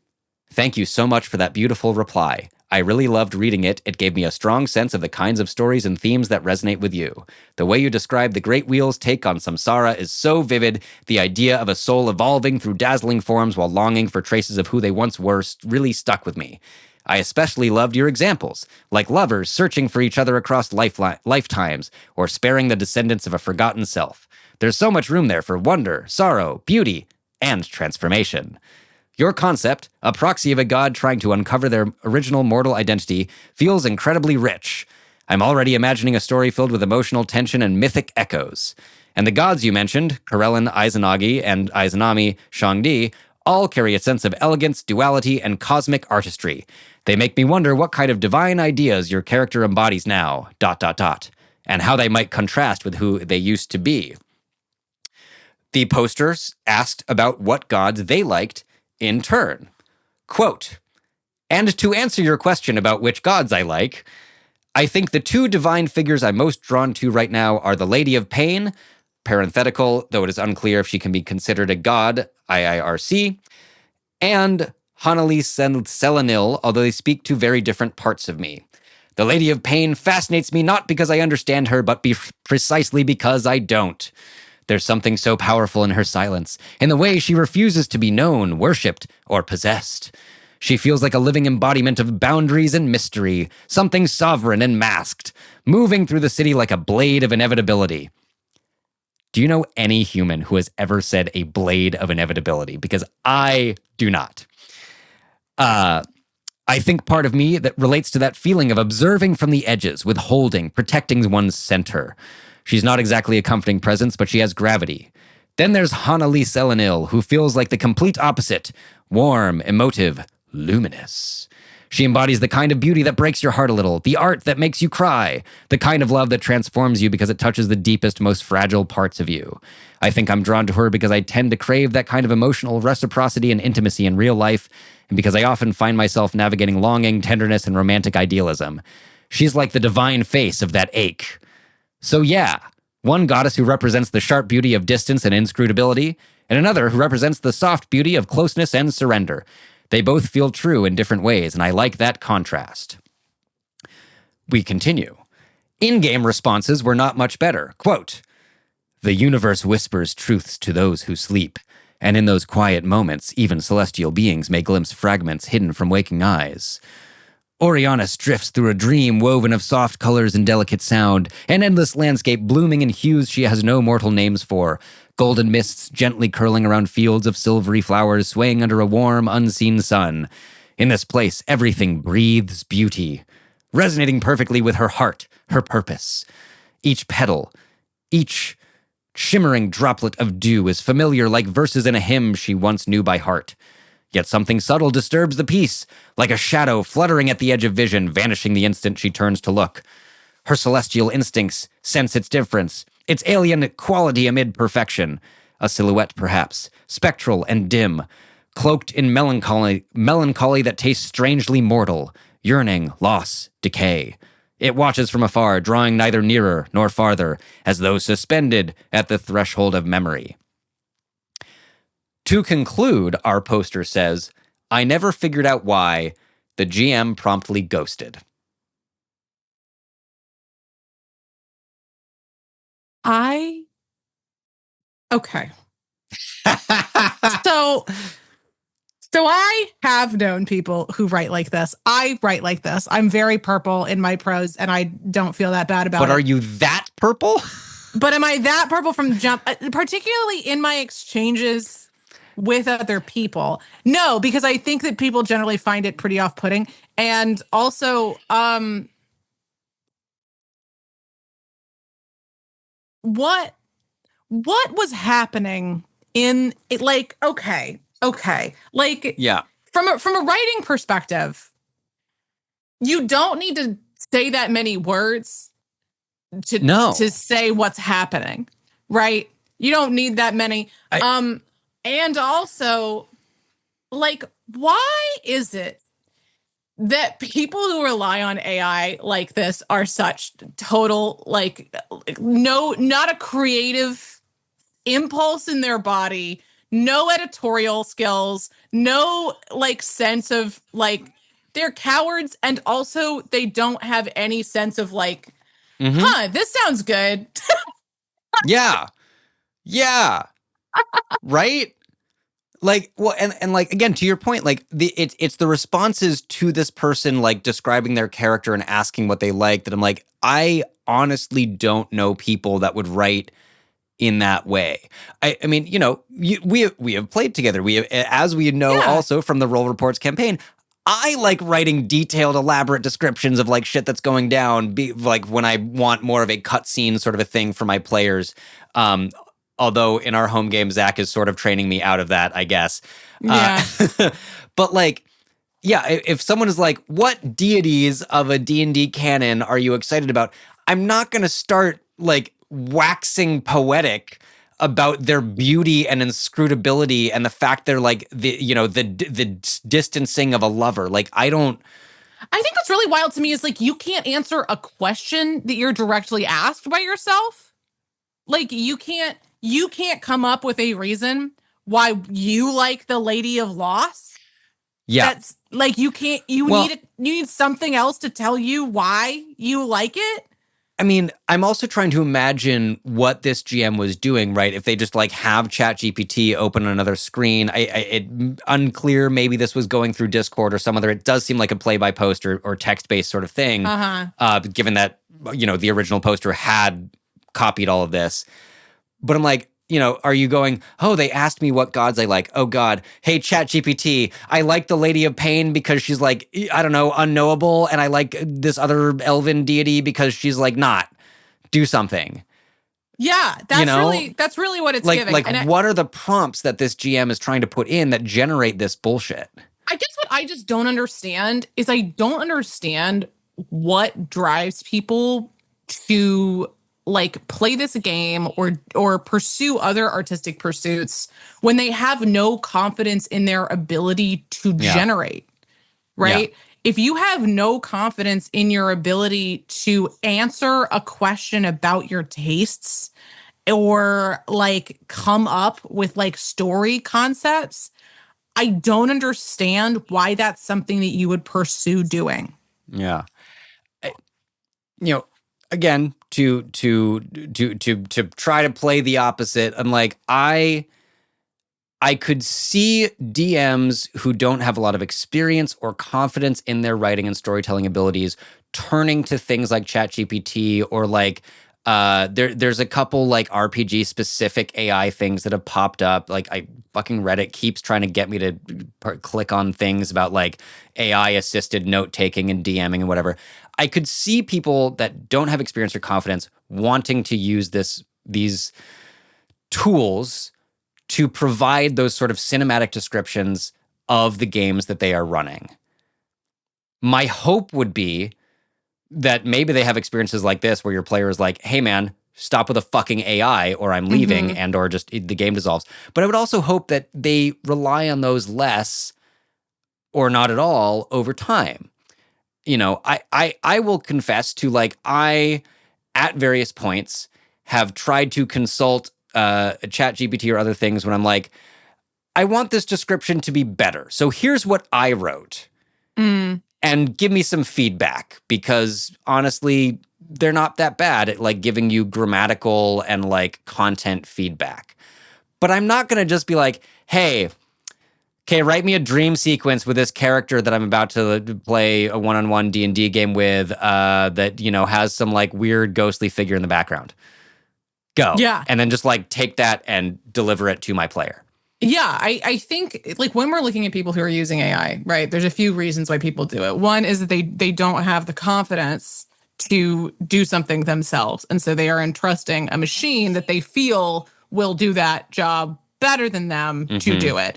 "Thank you so much for that beautiful reply. I really loved reading it. It gave me a strong sense of the kinds of stories and themes that resonate with you. The way you describe the Great Wheel's take on samsara is so vivid. The idea of a soul evolving through dazzling forms while longing for traces of who they once were really stuck with me. I especially loved your examples, like lovers searching for each other across lifetimes, or sparing the descendants of a forgotten self. There's so much room there for wonder, sorrow, beauty, and transformation. Your concept, a proxy of a god trying to uncover their original mortal identity, feels incredibly rich. I'm already imagining a story filled with emotional tension and mythic echoes. And the gods you mentioned, Karelin Izanagi and Izanami Shangdi, all carry a sense of elegance, duality, and cosmic artistry. They make me wonder what kind of divine ideas your character embodies now, ... and how they might contrast with who they used to be. The posters asked about what gods they liked in turn. Quote, and to answer your question about which gods I like, I think the two divine figures I'm most drawn to right now are the Lady of Pain, parenthetical, though it is unclear if she can be considered a god, IIRC, and Hanali Selenil, although they speak to very different parts of me. The Lady of Pain fascinates me not because I understand her, but precisely because I don't. There's something so powerful in her silence, in the way she refuses to be known, worshipped, or possessed. She feels like a living embodiment of boundaries and mystery, something sovereign and masked, moving through the city like a blade of inevitability. Do you know any human who has ever said a blade of inevitability? Because I do not. I think part of me that relates to that feeling of observing from the edges, withholding, protecting one's center. She's not exactly a comforting presence, but she has gravity. Then there's Hanali Selenil, who feels like the complete opposite, warm, emotive, luminous. She embodies the kind of beauty that breaks your heart a little, the art that makes you cry, the kind of love that transforms you because it touches the deepest, most fragile parts of you. I think I'm drawn to her because I tend to crave that kind of emotional reciprocity and intimacy in real life, and because I often find myself navigating longing, tenderness, and romantic idealism. She's like the divine face of that ache. So yeah, one goddess who represents the sharp beauty of distance and inscrutability, and another who represents the soft beauty of closeness and surrender. They both feel true in different ways, and I like that contrast. We continue. In-game responses were not much better. Quote, the universe whispers truths to those who sleep, and in those quiet moments, even celestial beings may glimpse fragments hidden from waking eyes. Orianus drifts through a dream woven of soft colors and delicate sound, an endless landscape blooming in hues she has no mortal names for, golden mists gently curling around fields of silvery flowers swaying under a warm, unseen sun. In this place, everything breathes beauty, resonating perfectly with her heart, her purpose. Each petal, each shimmering droplet of dew is familiar like verses in a hymn she once knew by heart. Yet something subtle disturbs the peace, like a shadow fluttering at the edge of vision, vanishing the instant she turns to look. Her celestial instincts sense its difference, its alien quality amid perfection. A silhouette, perhaps, spectral and dim, cloaked in melancholy that tastes strangely mortal, yearning, loss, decay. It watches from afar, drawing neither nearer nor farther, as though suspended at the threshold of memory. To conclude, our poster says, I never figured out why. The GM promptly ghosted. Okay. So I have known people who write like this. I write like this. I'm very purple in my prose, and I don't feel that bad about it. But are you that purple? But am I that purple from jump, particularly in my exchanges with other people? No, because I think that people generally find it pretty off-putting. And also, what was happening in it? Like, okay. Like, yeah. From a writing perspective, you don't need to say that many words to say what's happening, right? You don't need that many. And also, like, why is it that people who rely on AI like this are such total, like, no, not a creative impulse in their body, no editorial skills, no, like, sense of, like, they're cowards, and also they don't have any sense of like, this sounds good. Yeah. Right? Like, well, and like, again, to your point, like it's the responses to this person like describing their character and asking what they like that I'm like, I honestly don't know people that would write in that way. I mean, we have played together. We have, as we know also from the Roll Reports campaign, I like writing detailed, elaborate descriptions of like shit that's going down. Like when I want more of a cutscene sort of a thing for my players. Although in our home game, Zach is sort of training me out of that, I guess. Yeah. But like, yeah, if someone is like, what deities of a D&D canon are you excited about? I'm not going to start like waxing poetic about their beauty and inscrutability and the fact they're like the distancing of a lover. Like, I think what's really wild to me is like, you can't answer a question that you're directly asked by yourself. Like, you can't come up with a reason why you like the Lady of Loss. Yeah. That's like, you need something else to tell you why you like it. I mean, I'm also trying to imagine what this GM was doing, right? If they just like have ChatGPT open on another screen, it unclear. Maybe this was going through Discord or some other. It does seem like a play-by-post or text-based sort of thing. Given that the original poster had copied all of this, but I'm like, are you going, oh, they asked me what gods I like. Oh, God. Hey, ChatGPT, I like the Lady of Pain because she's like, I don't know, unknowable. And I like this other elven deity because she's like, not. Do something. Yeah, that's really what it's giving. Like, what are the prompts that this GM is trying to put in that generate this bullshit? I guess what I just don't understand is I don't understand what drives people to like play this game or pursue other artistic pursuits when they have no confidence in their ability to generate, right? Yeah. If you have no confidence in your ability to answer a question about your tastes or like come up with like story concepts, I don't understand why that's something that you would pursue doing. Yeah. Again, to try to play the opposite, I'm like, I could see DMs who don't have a lot of experience or confidence in their writing and storytelling abilities turning to things like ChatGPT or like there's a couple like RPG specific AI things that have popped up. Like fucking Reddit keeps trying to get me to click on things about like AI assisted note taking and DMing and whatever. I could see people that don't have experience or confidence wanting to use these tools to provide those sort of cinematic descriptions of the games that they are running. My hope would be that maybe they have experiences like this where your player is like, hey man, stop with a fucking AI or I'm leaving and or just the game dissolves. But I would also hope that they rely on those less or not at all over time. I will confess to like, I, at various points, have tried to consult ChatGPT or other things when I'm like, I want this description to be better. So here's what I wrote. And give me some feedback because honestly, they're not that bad at like giving you grammatical and like content feedback. But I'm not going to just be like, hey, okay, write me a dream sequence with this character that I'm about to play a one-on-one D&D game with that, has some like weird ghostly figure in the background. Go. Yeah. And then just like take that and deliver it to my player. Yeah, I think like when we're looking at people who are using AI, right, there's a few reasons why people do it. One is that they don't have the confidence to do something themselves. And so they are entrusting a machine that they feel will do that job better than them to do it.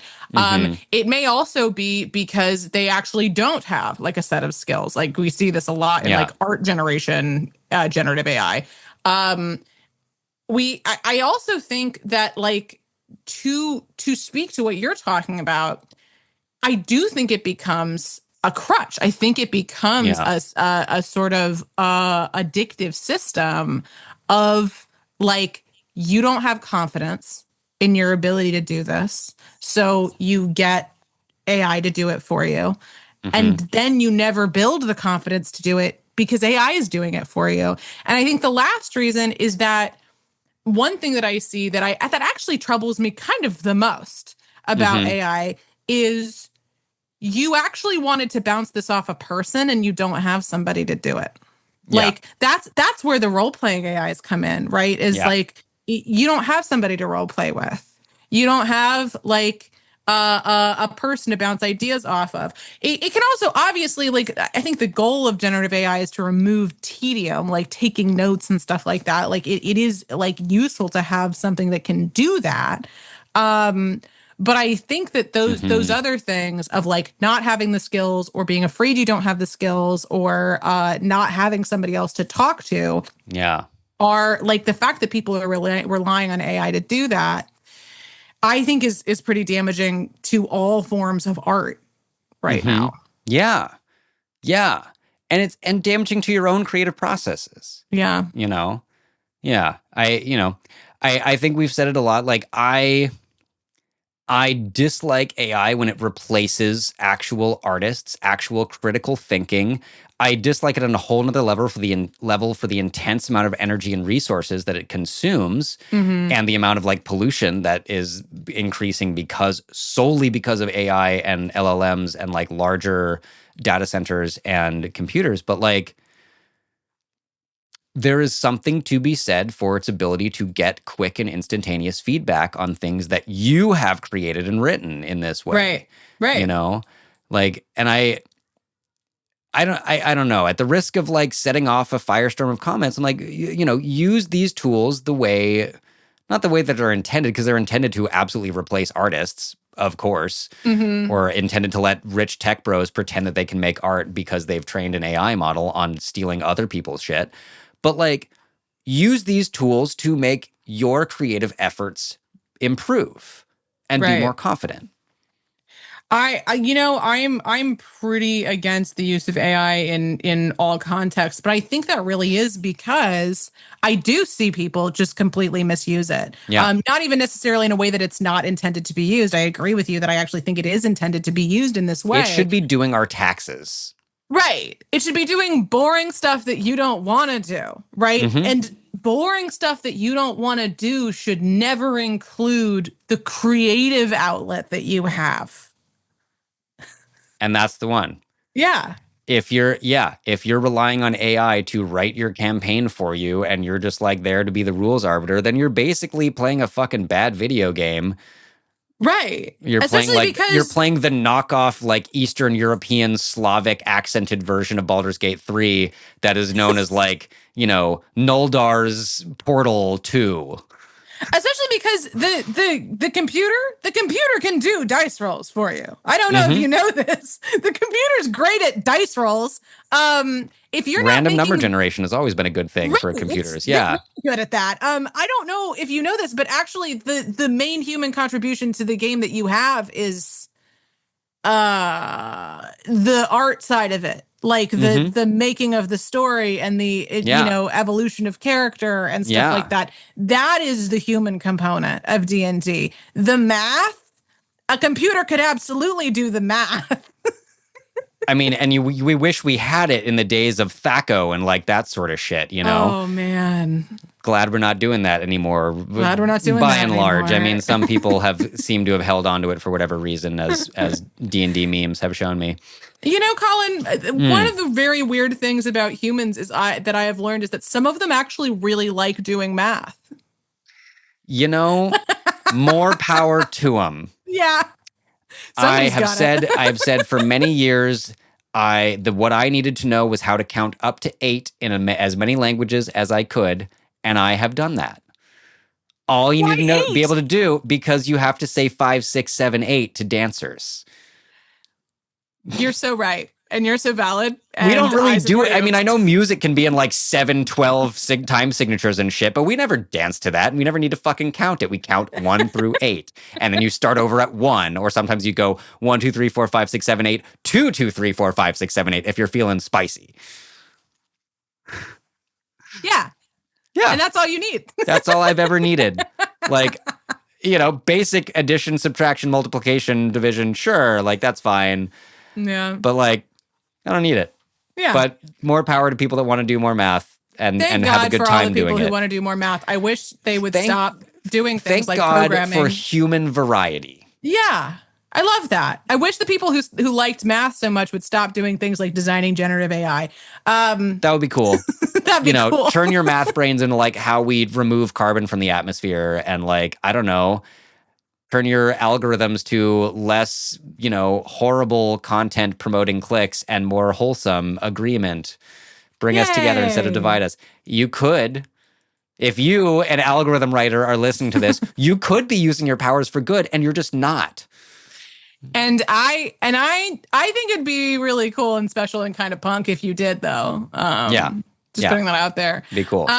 It may also be because they actually don't have like a set of skills. Like we see this a lot in like art generation, generative AI. I also think that like, to speak to what you're talking about, I do think it becomes a crutch. I think it becomes a sort of addictive system of like, you don't have confidence in your ability to do this, so you get AI to do it for you. And then you never build the confidence to do it because AI is doing it for you. And I think the last reason is that one thing that I see that actually troubles me kind of the most about AI is you actually wanted to bounce this off a person and you don't have somebody to do it. Like that's where the role-playing AIs come in, right? Is like you don't have somebody to role play with. You don't have like a person to bounce ideas off of. It can also obviously, like, I think the goal of generative AI is to remove tedium, like taking notes and stuff like that. Like it is like useful to have something that can do that. But I think that those other things of like not having the skills or being afraid you don't have the skills or not having somebody else to talk to are like the fact that people are relying on AI to do that, I think is pretty damaging to all forms of art right now. Yeah. And it's damaging to your own creative processes. Yeah. You know? Yeah. I think we've said it a lot. Like I dislike AI when it replaces actual artists, actual critical thinking. I dislike it on a whole nother level for the intense amount of energy and resources that it consumes, and the amount of like pollution that is increasing solely because of AI and LLMs and like larger data centers and computers. But like, there is something to be said for its ability to get quick and instantaneous feedback on things that you have created and written in this way. Right. You know, like, and I don't know. At the risk of like setting off a firestorm of comments, I'm like, use these tools not the way that they're intended, because they're intended to absolutely replace artists, of course, or intended to let rich tech bros pretend that they can make art because they've trained an AI model on stealing other people's shit. But like, use these tools to make your creative efforts improve and be more confident. I'm pretty against the use of AI in all contexts, but I think that really is because I do see people just completely misuse it. Yeah. Not even necessarily in a way that it's not intended to be used. I agree with you that I actually think it is intended to be used in this way. It should be doing our taxes. Right. It should be doing boring stuff that you don't want to do, right? And boring stuff that you don't want to do should never include the creative outlet that you have. And that's the one. Yeah. If you're relying on AI to write your campaign for you and you're just like there to be the rules arbiter, then you're basically playing a fucking bad video game. Right. You're playing the knockoff like Eastern European Slavic accented version of Baldur's Gate 3 that is known as like, Noldar's Portal 2. Especially because the computer can do dice rolls for you. I don't know if you know this. The computer's great at dice rolls. If you're random number generation has always been a good thing for computers. Yeah, really good at that. I don't know if you know this, but actually the main human contribution to the game that you have is the art side of it. Like the making of the story and the evolution of character and stuff like that. That is the human component of D&D. The math, a computer could absolutely do the math. I mean, and we wish we had it in the days of THACO and like that sort of shit, Oh man. Glad we're not doing that anymore. Glad we're not doing by that and large. anymore. I mean, some people have seemed to have held on to it for whatever reason, as D&D memes have shown me. Colin, one of the very weird things about humans that I have learned is that some of them actually really like doing math. More power to them. Yeah. I have said for many years, what I needed to know was how to count up to 8 in as many languages as I could, and I have done that. All you need to be able to do, because you have to say 5, 6, 7, 8 to dancers. You're so right. And you're so valid. We don't really do it. I mean, I know music can be in like 7, 12 time signatures and shit, but we never dance to that. And we never need to fucking count it. We count 1 through 8. And then you start over at 1. Or sometimes you go 1, 2, 3, 4, 5, 6, 7, 8, 2, 2, 3, 4, 5, 6, 7, 8 if you're feeling spicy. Yeah. Yeah. And that's all you need. That's all I've ever needed. Like, basic addition, subtraction, multiplication, division, sure, like that's fine. Yeah. But like, I don't need it. Yeah. But more power to people that want to do more math and have a good time doing it. Thank God for all the people who want to do more math. I wish they would stop doing things like programming. Thank God for human variety. Yeah. I love that. I wish the people who liked math so much would stop doing things like designing generative AI. That would be cool. That'd be cool. Turn your math brains into like how we remove carbon from the atmosphere and like, I don't know, turn your algorithms to less, horrible content promoting clicks and more wholesome agreement. Bring us together instead of divide us. You could, if you, an algorithm writer, are listening to this, you could be using your powers for good and you're just not. And I think it'd be really cool and special and kind of punk if you did, though. Just putting that out there. Be cool.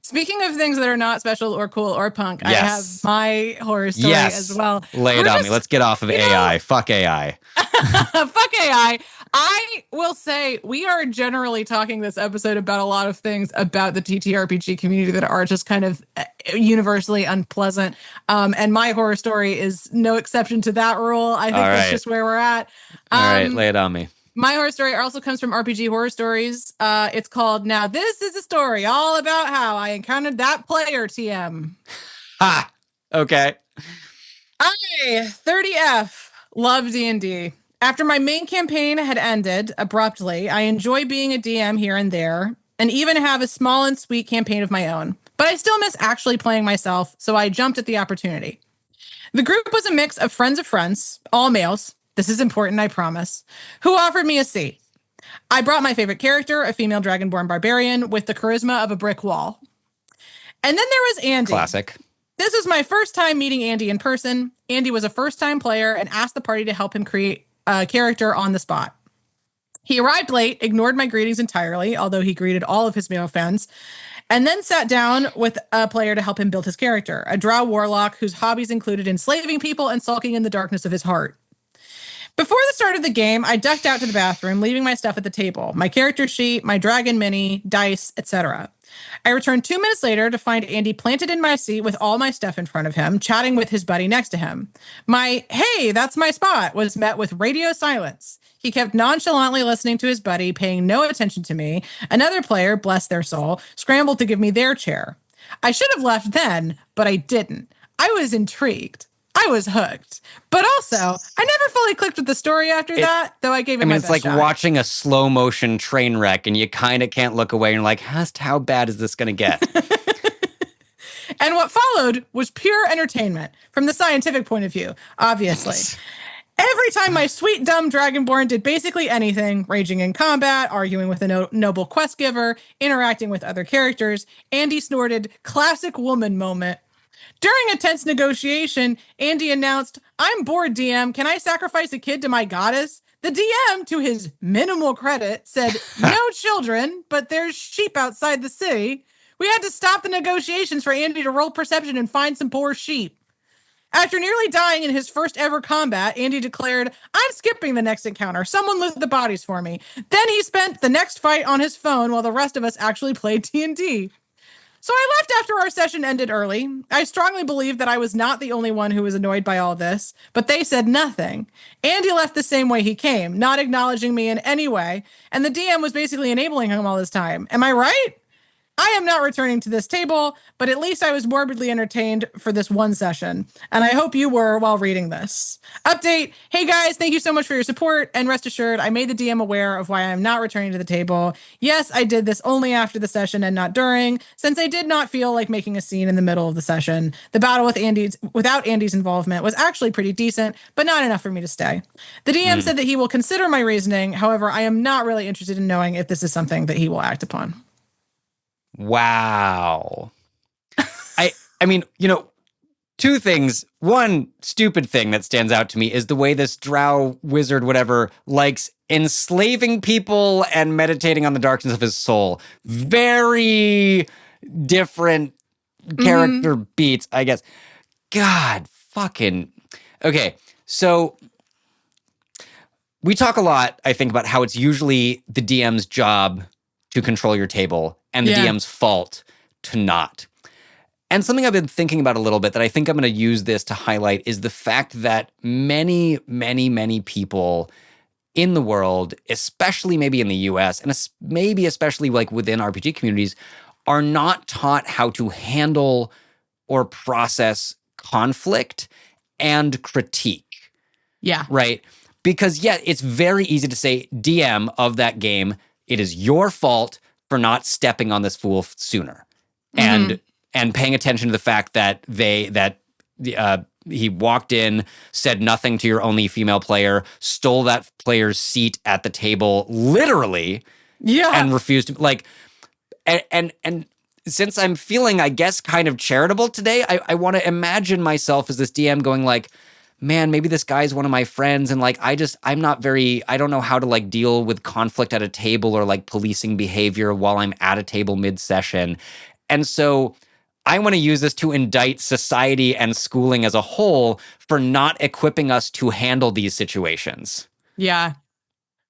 Speaking of things that are not special or cool or punk, I have my horror story as well. Lay it on me. Let's get off of AI. Fuck AI. Fuck AI. I will say we are generally talking this episode about a lot of things about the TTRPG community that are just kind of universally unpleasant. And my horror story is no exception to that rule. I think that's just where we're at. All right, lay it on me. My horror story also comes from RPG Horror Stories. It's called Now This Is a Story All About How I Encountered That Player TM. Ha! Okay. I, 30F, love D&D. After my main campaign had ended abruptly, I enjoy being a DM here and there, and even have a small and sweet campaign of my own. But I still miss actually playing myself, so I jumped at the opportunity. The group was a mix of friends, all males. This is important, I promise. Who offered me a seat? I brought my favorite character, a female dragonborn barbarian with the charisma of a brick wall. And then there was Andy. Classic. This was my first time meeting Andy in person. Andy was a first-time player and asked the party to help him create a character on the spot. He arrived late, ignored my greetings entirely, although he greeted all of his male friends, and then sat down with a player to help him build his character, a drow warlock whose hobbies included enslaving people and sulking in the darkness of his heart. Before the start of the game, I ducked out to the bathroom, leaving my stuff at the table, my character sheet, my dragon mini, dice, etc. I returned 2 minutes later to find Andy planted in my seat with all my stuff in front of him, chatting with his buddy next to him. My, "Hey, that's my spot," was met with radio silence. He kept nonchalantly listening to his buddy, paying no attention to me. Another player, bless their soul, scrambled to give me their chair. I should have left then, but I didn't. I was intrigued. I was hooked. But also, I never fully clicked with the story after that, though I gave it my best it's like shot. watching a slow motion train wreck and you kind of can't look away and you're like, how bad is this going to get? And what followed was pure entertainment from the scientific point of view, obviously. Every time my sweet, dumb Dragonborn did basically anything, raging in combat, arguing with a noble quest giver, interacting with other characters, Andy snorted, "Classic woman moment." During a tense negotiation, Andy announced, "I'm bored, DM. Can I sacrifice a kid to my goddess?" The DM, to his minimal credit, said, "No children, but there's sheep outside the city." We had to stop the negotiations for Andy to roll perception and find some poor sheep. After nearly dying in his first ever combat, Andy declared, "I'm skipping the next encounter. Someone loot the bodies for me." Then he spent the next fight on his phone while the rest of us actually played D&D. So I left after our session ended early. I strongly believe that I was not the only one who was annoyed by all this, but they said nothing. Andy left the same way he came, not acknowledging me in any way, and the DM was basically enabling him all this time. Am I right? I am not returning to this table, but at least I was morbidly entertained for this one session, and I hope you were while reading this. Update, hey guys, thank you so much for your support, and rest assured, I made the DM aware of why I am not returning to the table. Yes, I did this only after the session and not during, since I did not feel like making a scene in the middle of the session. The battle without Andy's involvement was actually pretty decent, but not enough for me to stay. The DM said that he will consider my reasoning, however, I am not really interested in knowing if this is something that he will act upon. Wow. I mean, two things. One stupid thing that stands out to me is the way this drow wizard, whatever, likes enslaving people and meditating on the darkness of his soul. Very different character beats, I guess. God, fucking. Okay, so we talk a lot, I think, about how it's usually the DM's job to control your table and the DM's fault to not. And something I've been thinking about a little bit that I think I'm going to use this to highlight is the fact that many, many, many people in the world, especially maybe in the US, and maybe especially like within RPG communities, are not taught how to handle or process conflict and critique. Yeah. Right? Because, it's very easy to say, DM of that game, it is your fault for not stepping on this fool sooner. And paying attention to the fact that he walked in, said nothing to your only female player, stole that player's seat at the table, literally, and refused to, like, and since I'm feeling, I guess, kind of charitable today, I want to imagine myself as this DM going like, man, maybe this guy's one of my friends, and like, I don't know how to like deal with conflict at a table or like policing behavior while I'm at a table mid-session. And so I want to use this to indict society and schooling as a whole for not equipping us to handle these situations. Yeah.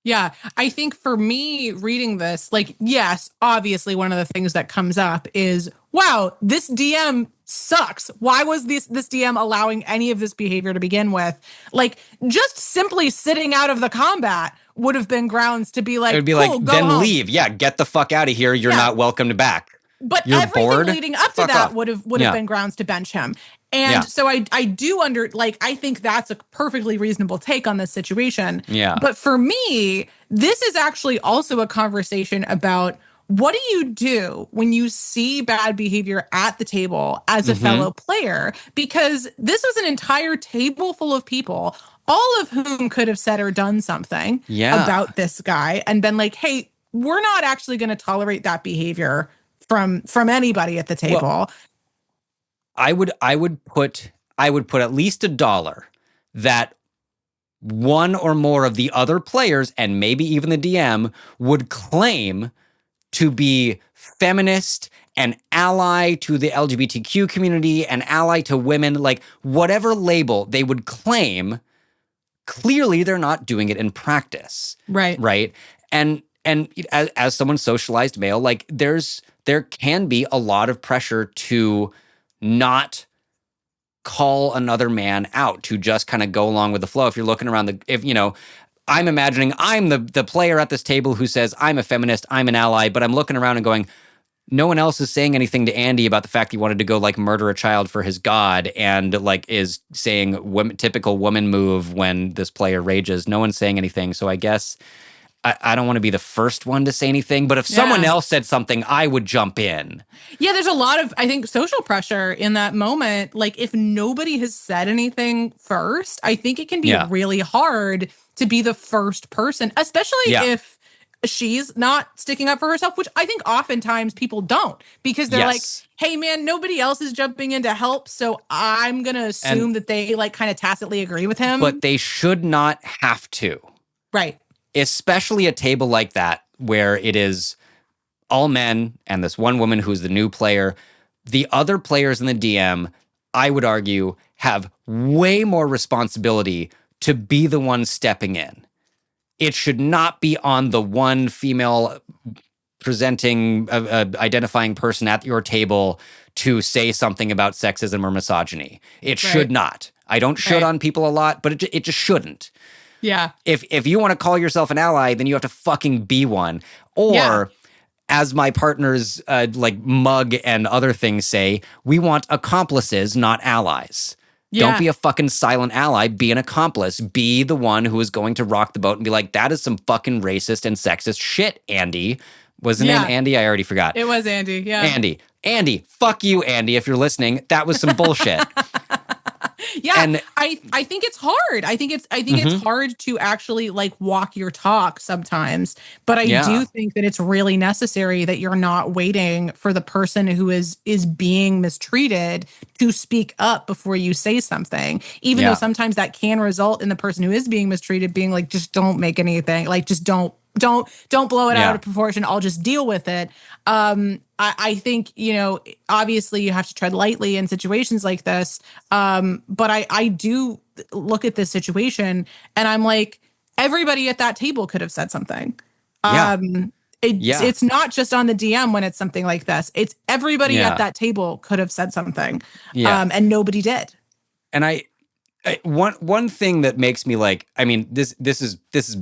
Yeah. I think for me reading this, like, yes, obviously one of the things that comes up is, wow, this DM sucks. Why was this DM allowing any of this behavior to begin with? Like, just simply sitting out of the combat would have been grounds to be like, it would be cool, like, then home. leave. Yeah, get the fuck out of here. You're not welcome back. But You're everything bored? leading up to Fuck that off. would have been grounds to bench him. And so I do I think that's a perfectly reasonable take on this situation. Yeah. But for me, this is actually also a conversation about, what do you do when you see bad behavior at the table as a fellow player? Because this was an entire table full of people, all of whom could have said or done something about this guy and been like, hey, we're not actually going to tolerate that behavior from anybody at the table. Well, I would put at least $1 that one or more of the other players, and maybe even the DM, would claim to be feminist, an ally to the LGBTQ community, an ally to women, like whatever label they would claim. Clearly, they're not doing it in practice. Right. And as someone socialized male, like there can be a lot of pressure to not call another man out, to just kind of go along with the flow. If you're looking around I'm imagining I'm the player at this table who says, I'm a feminist, I'm an ally, but I'm looking around and going, no one else is saying anything to Andy about the fact he wanted to go like murder a child for his god, and like is saying typical woman move when this player rages. No one's saying anything. So I guess I don't want to be the first one to say anything, but if someone else said something, I would jump in. Yeah, there's a lot of, I think, social pressure in that moment. Like, if nobody has said anything first, I think it can be really hard to be the first person, especially if she's not sticking up for herself, which I think oftentimes people don't, because they're like, hey, man, nobody else is jumping in to help, so I'm going to assume that they like kind of tacitly agree with him. But they should not have to. Right. Especially a table like that, where it is all men and this one woman who's the new player. The other players in the DM, I would argue, have way more responsibility to be the one stepping in. It should not be on the one female presenting, identifying person at your table to say something about sexism or misogyny. It should not. I don't should on people a lot, but it just shouldn't. Yeah. If you want to call yourself an ally, then you have to fucking be one. Or, as my partners like Mug and other things say, we want accomplices, not allies. Yeah. Don't be a fucking silent ally. Be an accomplice. Be the one who is going to rock the boat and be like, that is some fucking racist and sexist shit, Andy. Was the name Andy? I already forgot. It was Andy, yeah. Andy, fuck you, Andy, if you're listening. That was some bullshit. Yeah, and I think it's hard. I think it's hard to actually like walk your talk sometimes. But I do think that it's really necessary that you're not waiting for the person who is being mistreated to speak up before you say something. Even though sometimes that can result in the person who is being mistreated being like, just don't make anything. Like, just don't blow it out of proportion. I'll just deal with it. I think, obviously you have to tread lightly in situations like this. But I do look at this situation and I'm like, everybody at that table could have said something. It's not just on the DM when it's something like this. It's everybody at that table could have said something. And nobody did. And one thing that makes me like, I mean, this is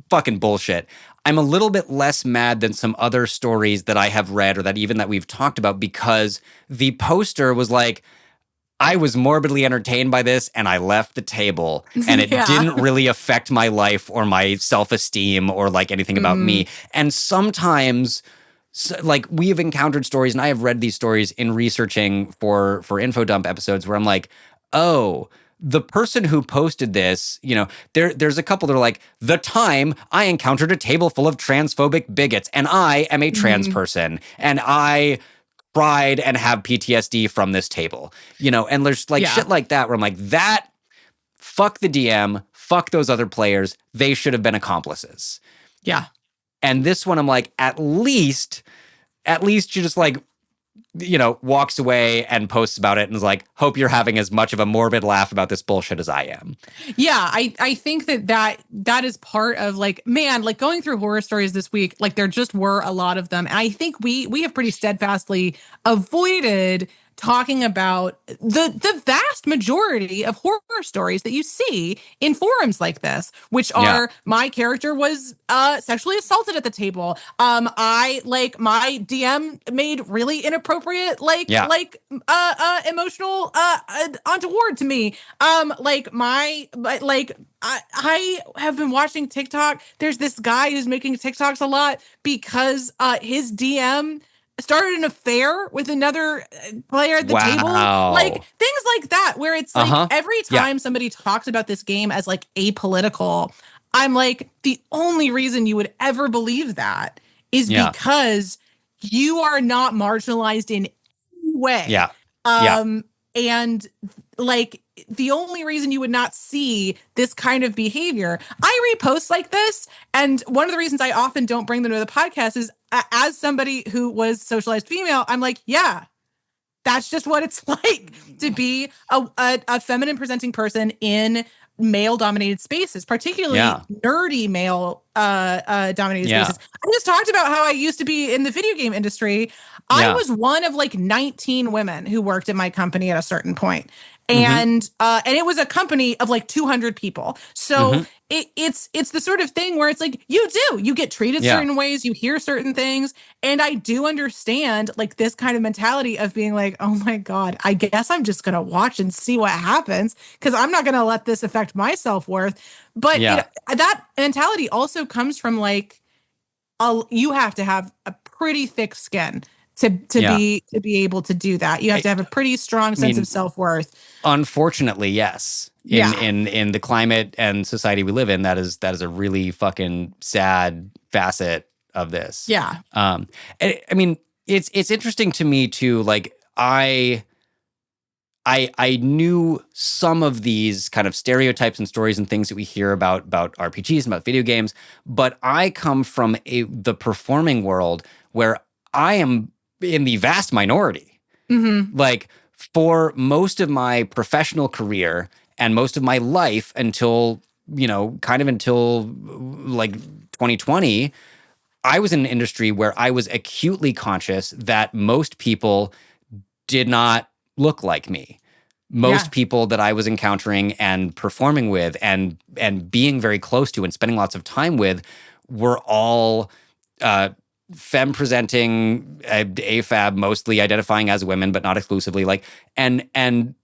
fucking bullshit. I'm a little bit less mad than some other stories that I have read or that we've talked about, because the poster was like, I was morbidly entertained by this and I left the table, and it didn't really affect my life or my self-esteem or like anything about me. And sometimes, like, we have encountered stories, and I have read these stories in researching for Infodump episodes, where I'm like, oh, the person who posted this, there's a couple that are like, the time I encountered a table full of transphobic bigots, and I am a trans person, and I cried and have PTSD from this table, and there's like shit like that where I'm like, that, fuck the DM, fuck those other players. They should have been accomplices. Yeah. And this one, I'm like, at least you just like, walks away and posts about it and is like, hope you're having as much of a morbid laugh about this bullshit as I am. Yeah, I think that is part of like, man, like going through horror stories this week, like there just were a lot of them. And I think we have pretty steadfastly avoided talking about the vast majority of horror stories that you see in forums like this, which are my character was sexually assaulted at the table. I like my DM made really inappropriate emotional untoward to me. I have been watching TikTok. There's this guy who's making TikToks a lot because his DM started an affair with another player at the table. Like things like that, where it's like every time somebody talks about this game as like apolitical, I'm like, the only reason you would ever believe that is because you are not marginalized in any way. And like the only reason you would not see this kind of behavior, I repost like this. And one of the reasons I often don't bring them to the podcast is as somebody who was socialized female, I'm like, yeah, that's just what it's like to be a feminine presenting person in male dominated spaces, particularly nerdy male dominated spaces. I just talked about how I used to be in the video game industry. I was one of like 19 women who worked at my company at a certain point. And it was a company of like 200 people. So it's the sort of thing where it's like, you get treated certain ways, you hear certain things. And I do understand like this kind of mentality of being like, oh my God, I guess I'm just going to watch and see what happens, because I'm not going to let this affect my self-worth. But that mentality also comes from like, you have to have a pretty thick skin to be able to do that. You have to have a pretty strong sense of self-worth. Unfortunately, yes. In the climate and society we live in, that is a really fucking sad facet of this. Yeah. I mean, it's interesting to me too. Like I knew some of these kind of stereotypes and stories and things that we hear about RPGs and about video games, but I come from the performing world where I am in the vast minority. Like for most of my professional career and most of my life until like 2020, I was in an industry where I was acutely conscious that most people did not look like me. Most people that I was encountering and performing with and being very close to and spending lots of time with were all femme presenting, AFAB, mostly identifying as women, but not exclusively. Like, and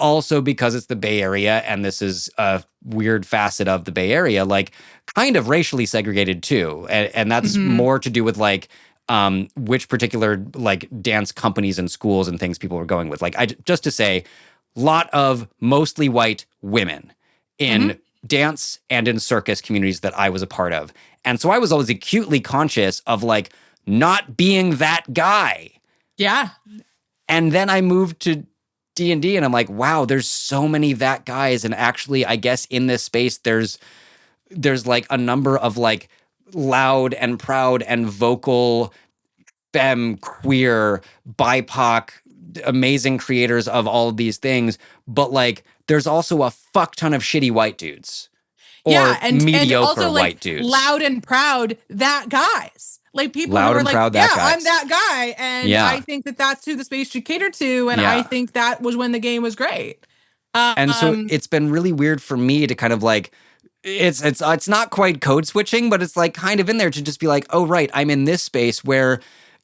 also because it's the Bay Area, and this is a weird facet of the Bay Area, like kind of racially segregated too, and that's more to do with like which particular like dance companies and schools and things people were going with. Like, just to say, lot of mostly white women in dance and in circus communities that I was a part of. And so I was always acutely conscious of like not being that guy. Yeah. And then I moved to D&D and I'm like, wow, there's so many that guys. And actually, I guess in this space, there's like a number of like loud and proud and vocal femme, queer, BIPOC, amazing creators of all of these things. But like, there's also a fuck ton of shitty white dudes. Or and mediocre also, like, white dudes. Loud and proud that guys. Like people loud who are and like, proud yeah, that guys. I'm that guy. And I think that that's who the space should cater to. And I think that was when the game was great. And so it's been really weird for me to kind of like it's not quite code switching, but it's like kind of in there to just be like, oh right, I'm in this space where,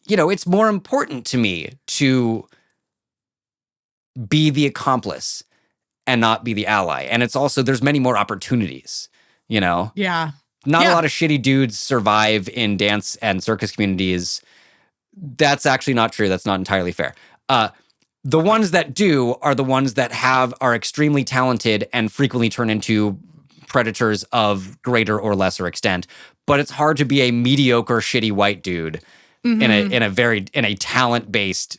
it's more important to me to be the accomplice and not be the ally. And it's also, there's many more opportunities, Yeah. Not a lot of shitty dudes survive in dance and circus communities. That's actually not true. That's not entirely fair. The ones that do are the ones that are extremely talented and frequently turn into predators of greater or lesser extent. But it's hard to be a mediocre, shitty white dude in a talent-based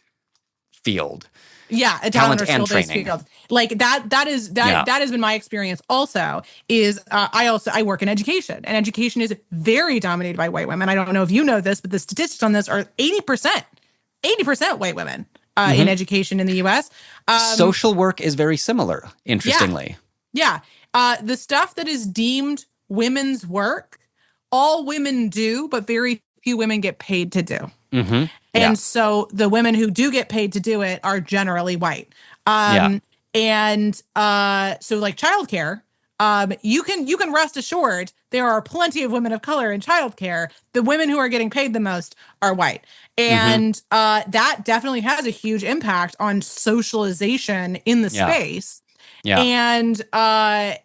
field. Yeah, a talent and training field. Like that has been my experience also. Is I work in education, and education is very dominated by white women. I don't know if you know this, but the statistics on this are 80% white women in education in the US. Social work is very similar, interestingly. Yeah. The stuff that is deemed women's work, all women do, but very few women get paid to do. Mm-hmm. And so the women who do get paid to do it are generally white. And so like childcare, you can rest assured there are plenty of women of color in childcare. The women who are getting paid the most are white. And that definitely has a huge impact on socialization in the space. Yeah. And the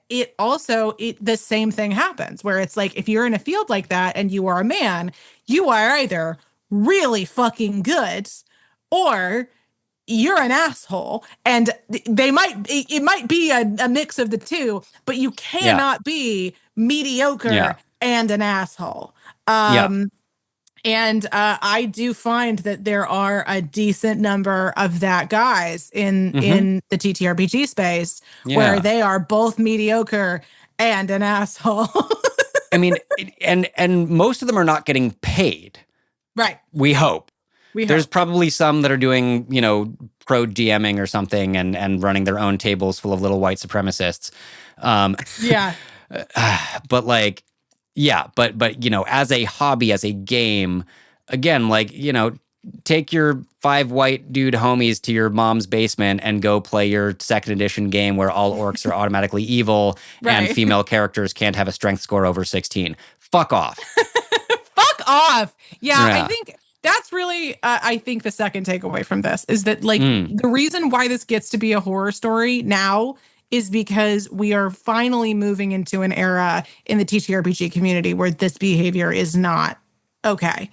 same thing happens where it's like, if you're in a field like that and you are a man, you are either really fucking good or you're an asshole. And it might be a mix of the two, but you cannot be mediocre and an asshole. And I do find that there are a decent number of that guys in the TTRPG space where they are both mediocre and an asshole. I mean, and most of them are not getting paid. Right. We hope. There's probably some that are doing, pro DMing or something and running their own tables full of little white supremacists. But like, but as a hobby, as a game, again, like, take your 5 white dude homies to your mom's basement and go play your 2nd edition game where all orcs are automatically evil and female characters can't have a strength score over 16. Fuck off. Fuck off. Yeah, I think that's really, I think the second takeaway from this is that like the reason why this gets to be a horror story now is because we are finally moving into an era in the TTRPG community where this behavior is not okay.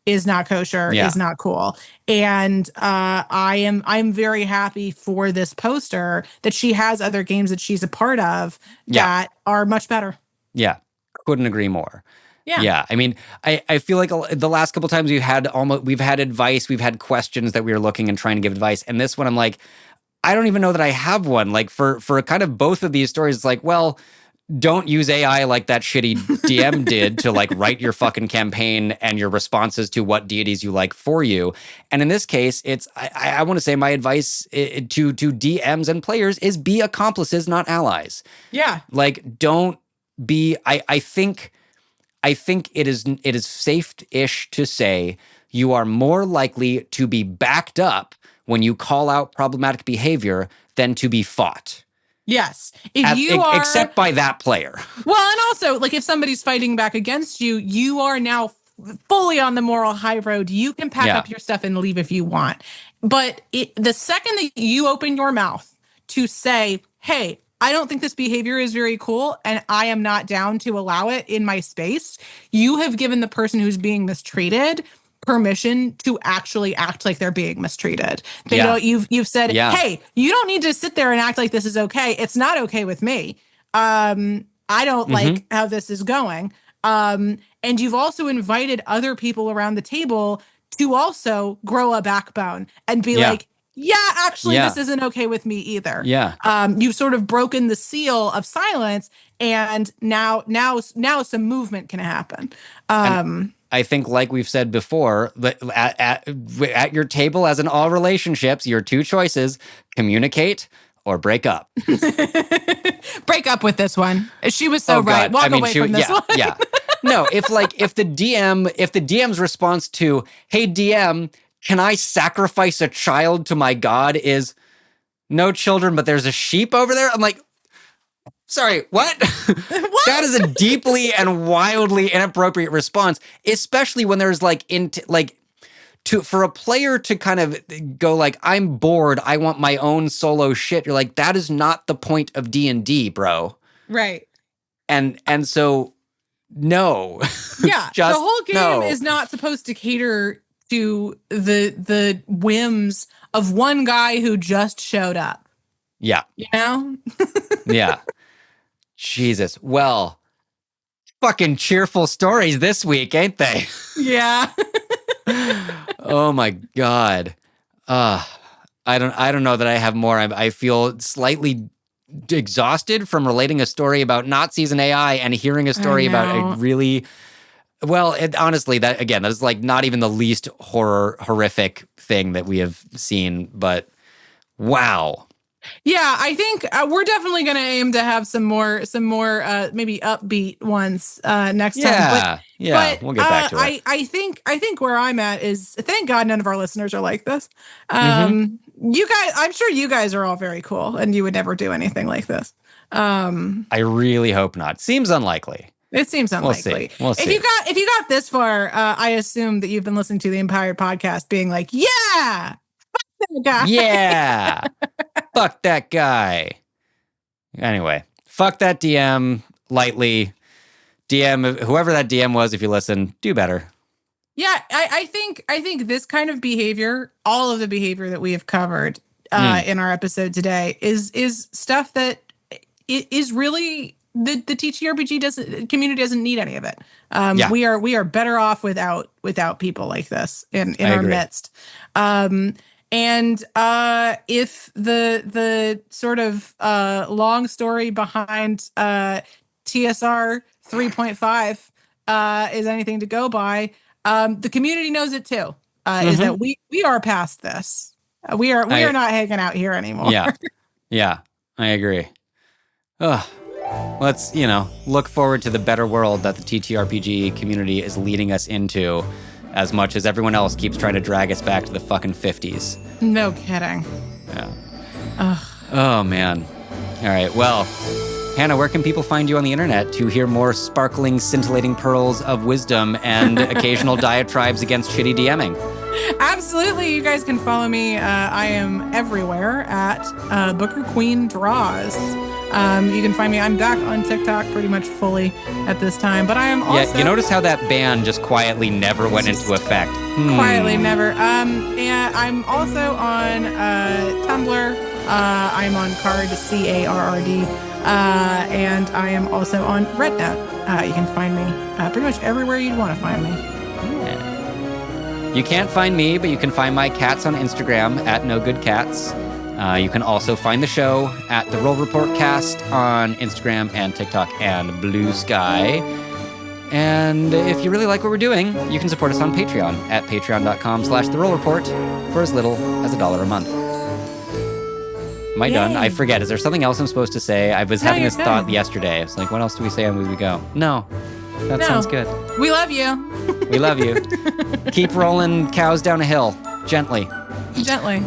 Is not kosher, is not cool. And I'm very happy for this poster that she has other games that she's a part of that are much better. Yeah. Couldn't agree more. Yeah. I mean, I feel like the last couple times we've had advice, we've had questions that we were looking and trying to give advice. And this one, I'm like, I don't even know that I have one. Like for kind of both of these stories, it's like, well, don't use AI like that shitty DM did to like write your fucking campaign and your responses to what deities you like for you. And in this case, I want to say my advice to DMs and players is be accomplices, not allies. Yeah. Like don't be, I think it is safe-ish to say you are more likely to be backed up when you call out problematic behavior than to be fought. Yes. Except by that player. Well, and also, like, if somebody's fighting back against you, you are now fully on the moral high road. You can pack up your stuff and leave if you want. But the second that you open your mouth to say, hey, I don't think this behavior is very cool, and I am not down to allow it in my space, you have given the person who's being mistreated permission to actually act like they're being mistreated. You've said, hey, you don't need to sit there and act like this is okay. It's not okay with me. I don't like how this is going. And you've also invited other people around the table to also grow a backbone and be like, this isn't okay with me either. You've sort of broken the seal of silence, and now some movement can happen. I think, like we've said before, at your table, as in all relationships, your 2 choices: communicate or break up. Break up with this one. She was so right. Walk away from this one. No, if the DM's response to, hey DM, can I sacrifice a child to my god is no children, but there's a sheep over there? I'm like, Sorry, what? What? That is a deeply and wildly inappropriate response, especially when there's for a player to kind of go like, I'm bored, I want my own solo shit. You're like, that is not the point of D&D, bro. Right. And so, no. Yeah, Just the whole game no. is not supposed to cater to the whims of one guy who just showed up. Yeah. You know? Yeah. Jesus. Well, fucking cheerful stories this week, ain't they? Yeah. Oh my God. I don't know that I have more. I feel slightly exhausted from relating a story about Nazis and AI and hearing a story about a really, well, honestly, that is like not even the least horrific thing that we have seen, but wow. Yeah, I think we're definitely going to aim to have some more maybe upbeat ones next time. But we'll get back to it. I think where I'm at is, thank God none of our listeners are like this. You guys, I'm sure you guys are all very cool, and you would never do anything like this. I really hope not. Seems unlikely. It seems unlikely. We'll see. If you got this far, I assume that you've been listening to the Empire podcast, being like, yeah, fuck that guy. Yeah. Fuck that guy. Anyway, fuck that DM lightly. DM, whoever that DM was, if you listen, do better. Yeah, I think this kind of behavior, all of the behavior that we have covered in our episode today, is stuff that is really the TTRPG community doesn't need any of it. We are better off without people like this in our midst. And if the sort of long story behind TSR 3.5 is anything to go by, the community knows it too. Is that we are past this. We are not hanging out here anymore. Yeah, I agree. Let's look forward to the better world that the TTRPG community is leading us into, as much as everyone else keeps trying to drag us back to the fucking 50s. No kidding. Yeah. Oh, man. All right, well, Hannah, where can people find you on the internet to hear more sparkling, scintillating pearls of wisdom and occasional diatribes against shitty DMing? Absolutely. You guys can follow me. I am everywhere at Booker Queen Draws. You can find me. I'm back on TikTok pretty much fully at this time, but I am also... Yeah, you notice how that ban just quietly never went into effect? Quietly, never. Yeah, I'm also on Tumblr. I'm on Card, C-A-R-R-D. And I am also on Rednote. You can find me pretty much everywhere you'd want to find me. Yeah. You can't find me, but you can find my cats on Instagram at NoGoodCats. You can also find the show at The Roll Report Cast on Instagram and TikTok and Blue Sky. And if you really like what we're doing, you can support us on Patreon at patreon.com/The Roll Report for as little as $1 a month. Am I done? I forget. Is there something else I'm supposed to say? I was having this thought yesterday. It's like, what else do we say on We Go? No. That sounds good. We love you. We love you. Keep rolling cows down a hill. Gently. Gently.